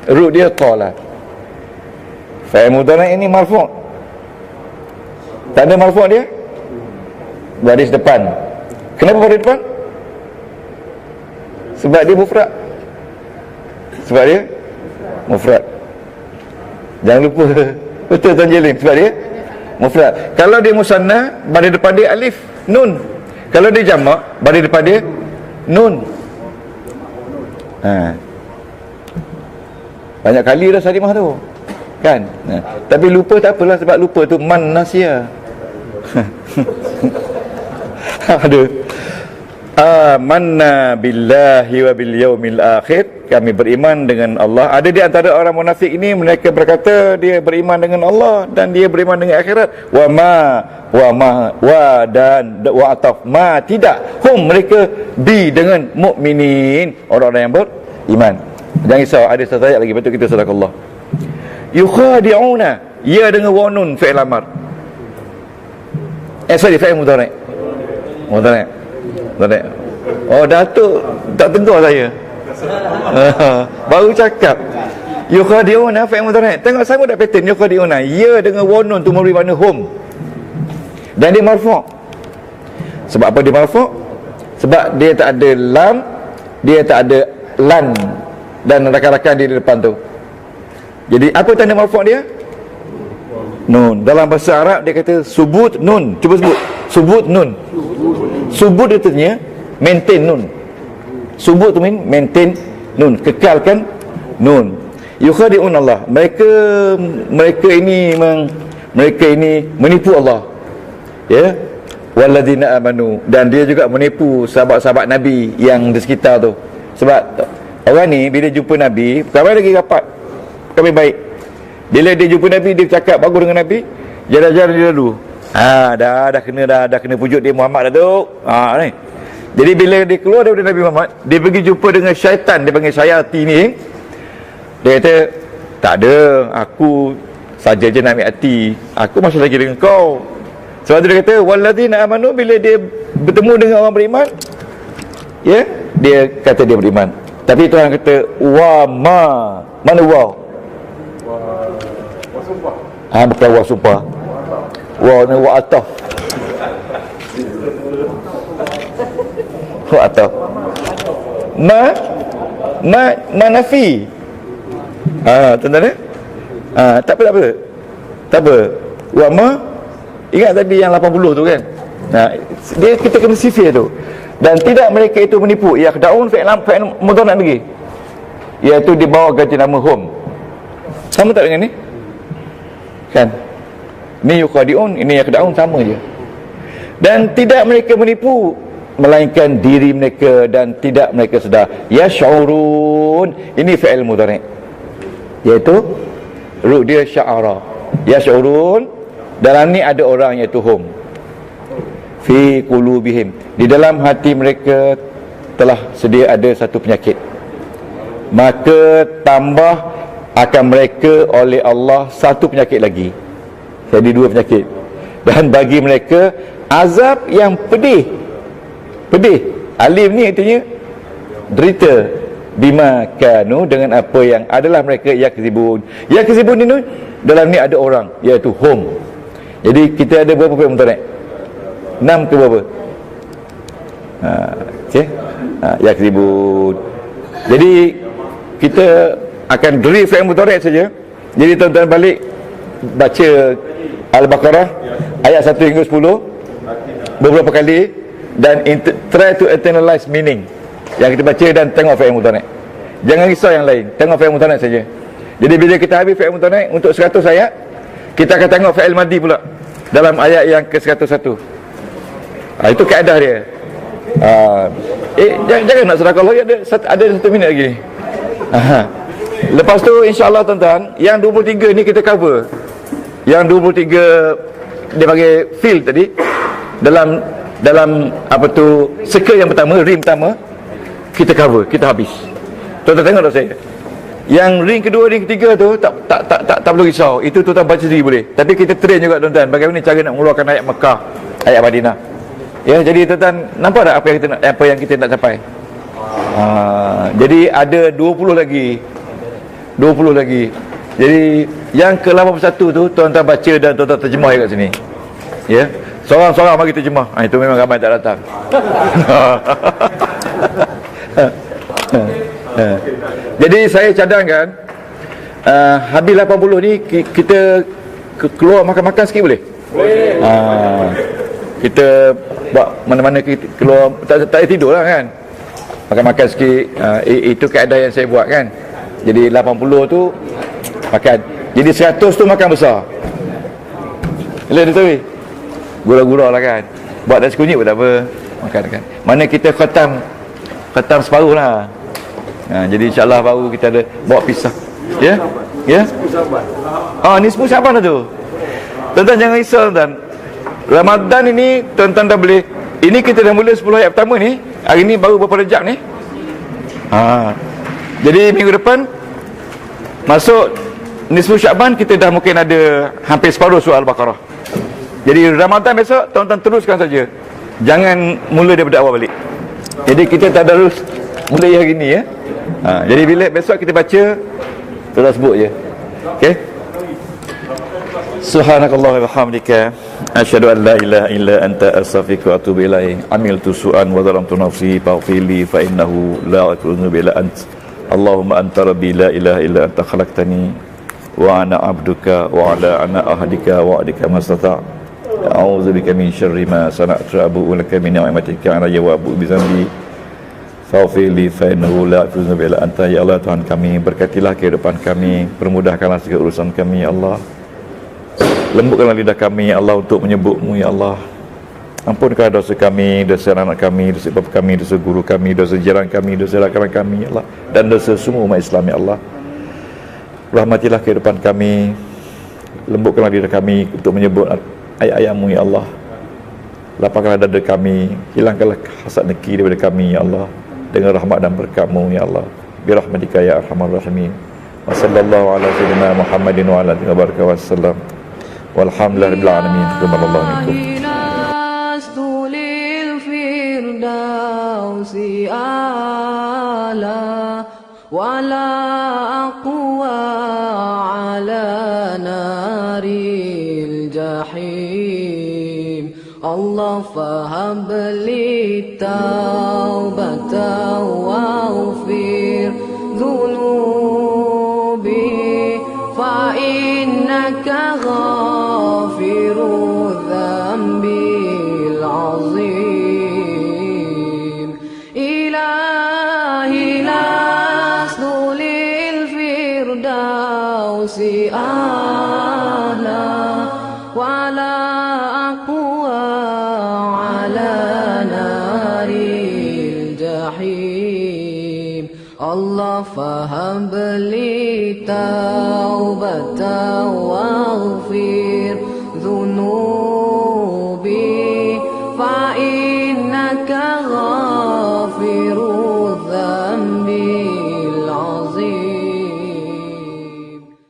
ru dia qala. Fi'il mudhari' ini marfu', tak ada marfu' dia, baris depan. Kenapa baris depan? Sebab dia mufrad. Sebab dia mufrad. Jangan lupa, betul Tuan Jelim, sebab dia mufrad. Kalau dia musanna, baris depan dia alif, nun. Kalau dia jamak, baris depan dia nun. Banyak kali dah Salimah tu, kan? Tapi lupa tak apalah, sebab lupa tu man nasya. Aduh. Amanna billahi wa bil yaumil akhir, kami beriman dengan Allah. Ada di antara orang munafik ini, mereka berkata dia beriman dengan Allah dan dia beriman dengan akhirat. Dan ataf ma, tidak, hum, mereka bi, dengan mukminin, orang-orang yang beriman. Jangan risau, ada satu ayat lagi, betul kita sadaqallah. Yukhadi'una, ya dengan wanun fi'il amar. Fi'il mudhari'. Oh, Datuk tak tegur saya. Baru cakap yukhadi'una fi'il mudhari'. Tengok sama dah pattern yukhadi'una. Ya dengan wanun tu memberi makna hum. Dan dia marfu'. Sebab apa dia marfu'? Sebab dia tak ada lam, dia tak ada lan, dan rakan-rakan dia di depan tu. Jadi apa tanda marfu' dia? Nun. Dalam bahasa Arab dia kata subut nun. Cuba sebut. Subut nun. Subut itu artinya maintain nun. Subut tu maintain nun, kekalkan nun. Yukhadi'un Allah. Mereka ini menipu Allah. Ya. Walladzina amanu, dan dia juga menipu sahabat-sahabat Nabi yang di sekitar tu. Sebab orang ni bila jumpa Nabi, pertama lagi rapat, kami baik. Bila dia jumpa Nabi, dia cakap bagus dengan Nabi, jalan-jalan dia lalu. Dah kena pujuk dia Muhammad dah tu. Ni. Jadi bila dia keluar daripada Nabi Muhammad, dia pergi jumpa dengan syaitan, dia panggil syayati ni. Dia kata, tak ada, aku saja je nak ambil hati, aku masih lagi dengan kau. Sebab tu dia kata walladzina amanu, bila dia bertemu dengan orang beriman, ya, dia kata dia beriman. Tapi Tuhan kata mana waw? Bukan waw sumpah. Waw ni waw ataf. Waw ataf. Nafi. Tuan-tuan, tak apa. Wa ma, ingat tadi yang 80 tu kan? Kita kena sifir tu. Dan tidak mereka itu menipu. Yakhda'un fi'il mudhari' lagi, iaitu di bawah ganti nama hum. Sama tak dengan ni? Kan? Ni yukhadi'un, ini yakhda'un, sama je. Dan tidak mereka menipu melainkan diri mereka dan tidak mereka sedar. Yash'urun, ini fi'il mudhari', iaitu root dia sya'ara. Yash'urun, dalam ni ada orang iaitu hum, fi qulubihim, di dalam hati mereka telah sedia ada satu penyakit, maka tambah akan mereka oleh Allah satu penyakit lagi, jadi dua penyakit, dan bagi mereka azab yang pedih. Alif ni artinya derita, bima kanu, dengan apa yang adalah mereka yakzibun. Yakzibun ini dalam ni ada orang iaitu hum. Jadi kita ada berapa fi'il mudhari'? 6 ke berapa? Okey. Yakzibun. Jadi kita akan beri fi'il mudhari' saja. Jadi tuan-tuan balik baca Al-Baqarah ayat 1 hingga 10 beberapa kali, dan try to internalize meaning yang kita baca dan tengok fi'il mudhari'. Jangan risau yang lain, tengok fi'il mudhari' saja. Jadi bila kita habis fi'il mudhari' untuk 100 ayat, kita akan tengok fi'il madi pula dalam ayat yang ke-101. Itu kaedah dia. Jangan nak sedekah Allah, ada 1 minit lagi. Lepas tu insya-Allah tuan-tuan, yang 23 ni kita cover. Yang 23 dia bagi fill tadi dalam apa tu, circle yang pertama, ring pertama kita cover, kita habis. Tuan-tuan tengok tak saya? Yang ring kedua, ring ketiga tu tak perlu risau. Itu tuan-tuan baca sendiri boleh. Tapi kita train juga tuan-tuan bagaimana cara nak mengeluarkan ayat Mekah, ayat Madinah. Ya, jadi tuan-tuan nampak tak apa yang kita nak capai? Jadi ada 20 lagi. Jadi yang ke-81 tu tuan-tuan baca dan tuan-tuan terjemah kat sini. Ya. Seorang-seorang mari terjemah. Itu memang ramai tak datang. Jadi saya cadangkan habis 80 ni kita keluar makan-makan sikit boleh? Boleh. Kita buat mana-mana kita keluar, tak tidur lah kan. Makan-makan sikit. Itu kaedah yang saya buat kan. Jadi 80 tu makan. Jadi 100 tu makan besar. Boleh tahu? Gurau-gurau lah kan. Buat nasi kunyit pun tak apa. Makan kan. Mana kita khatam separuh lah. Jadi insyaAllah baru kita ada bawa pisah. Ya? Ya? Ni 10 Syaban dah tu. Tuan-tuan jangan risau tuan-tuan. Ramadan ini tuan-tuan dah boleh. Ini kita dah mula 10 ayat pertama ni. Hari ni baru berapa rejab ni. Jadi minggu depan masuk nisfu Syaban, kita dah mungkin ada hampir separuh surah Al-Baqarah. Jadi Ramadan besok tuan-tuan teruskan saja. Jangan mula daripada awal balik. Jadi kita tadarus mulai hari ni ya. Jadi bila besok kita baca, tuan-tuan sebut je. Okey? Subhanakallah wa bihamdika asyhadu an la ilaha illa anta astaghfiruka wa atubu ilaik. Amiltu su'an wa zalamtu nafsi faghfirli fa innahu la yaghfiru illa ant. Allahumma anta rabbi la ilaha illa anta khalaqtani wa ana abduka wa ala ana ahdika wa adika mastata'. A'udzubika min syarri ma sana'tu abu'u laka min ni'matika 'alayya wa abu'u bi dzambi faghfir li fa innahu la yaghfiru illa anta. Ya Allah Tuhan kami, berkatilah kehidupan kami, permudahkanlah segala urusan kami ya Allah. Lembutkanlah lidah kami ya Allah untuk menyebut-Mu ya Allah. Ampunkan dosa kami, dosa anak kami, dosa bapa kami, dosa guru kami, dosa jiran kami, dosa rakan kami ya Allah, dan dosa semua umat Islam ya Allah. Rahmatilah kehidupan kami, lembutkanlah lidah kami untuk menyebut ayat-ayat-Mu ya Allah. Lapangkanlah dada kami, hilangkanlah hasad dengki daripada kami ya Allah, dengan rahmat dan berkat-Mu ya Allah. Bi rahmatika ya arhamar rahimin. Wa sallallahu ala sayyidina Muhammadin wa ala alihi wa baraka wa sallam. Walhamdulillahi rabbil alamin. Subhanallah minkum. ولا أقوى على نار الجحيم الله فهب لي التوبة واغفر ذنوبي فإنك غافر الذنب العظيم إلهي الفردوس أعلى ولا أقوى على نار فهب لي توبة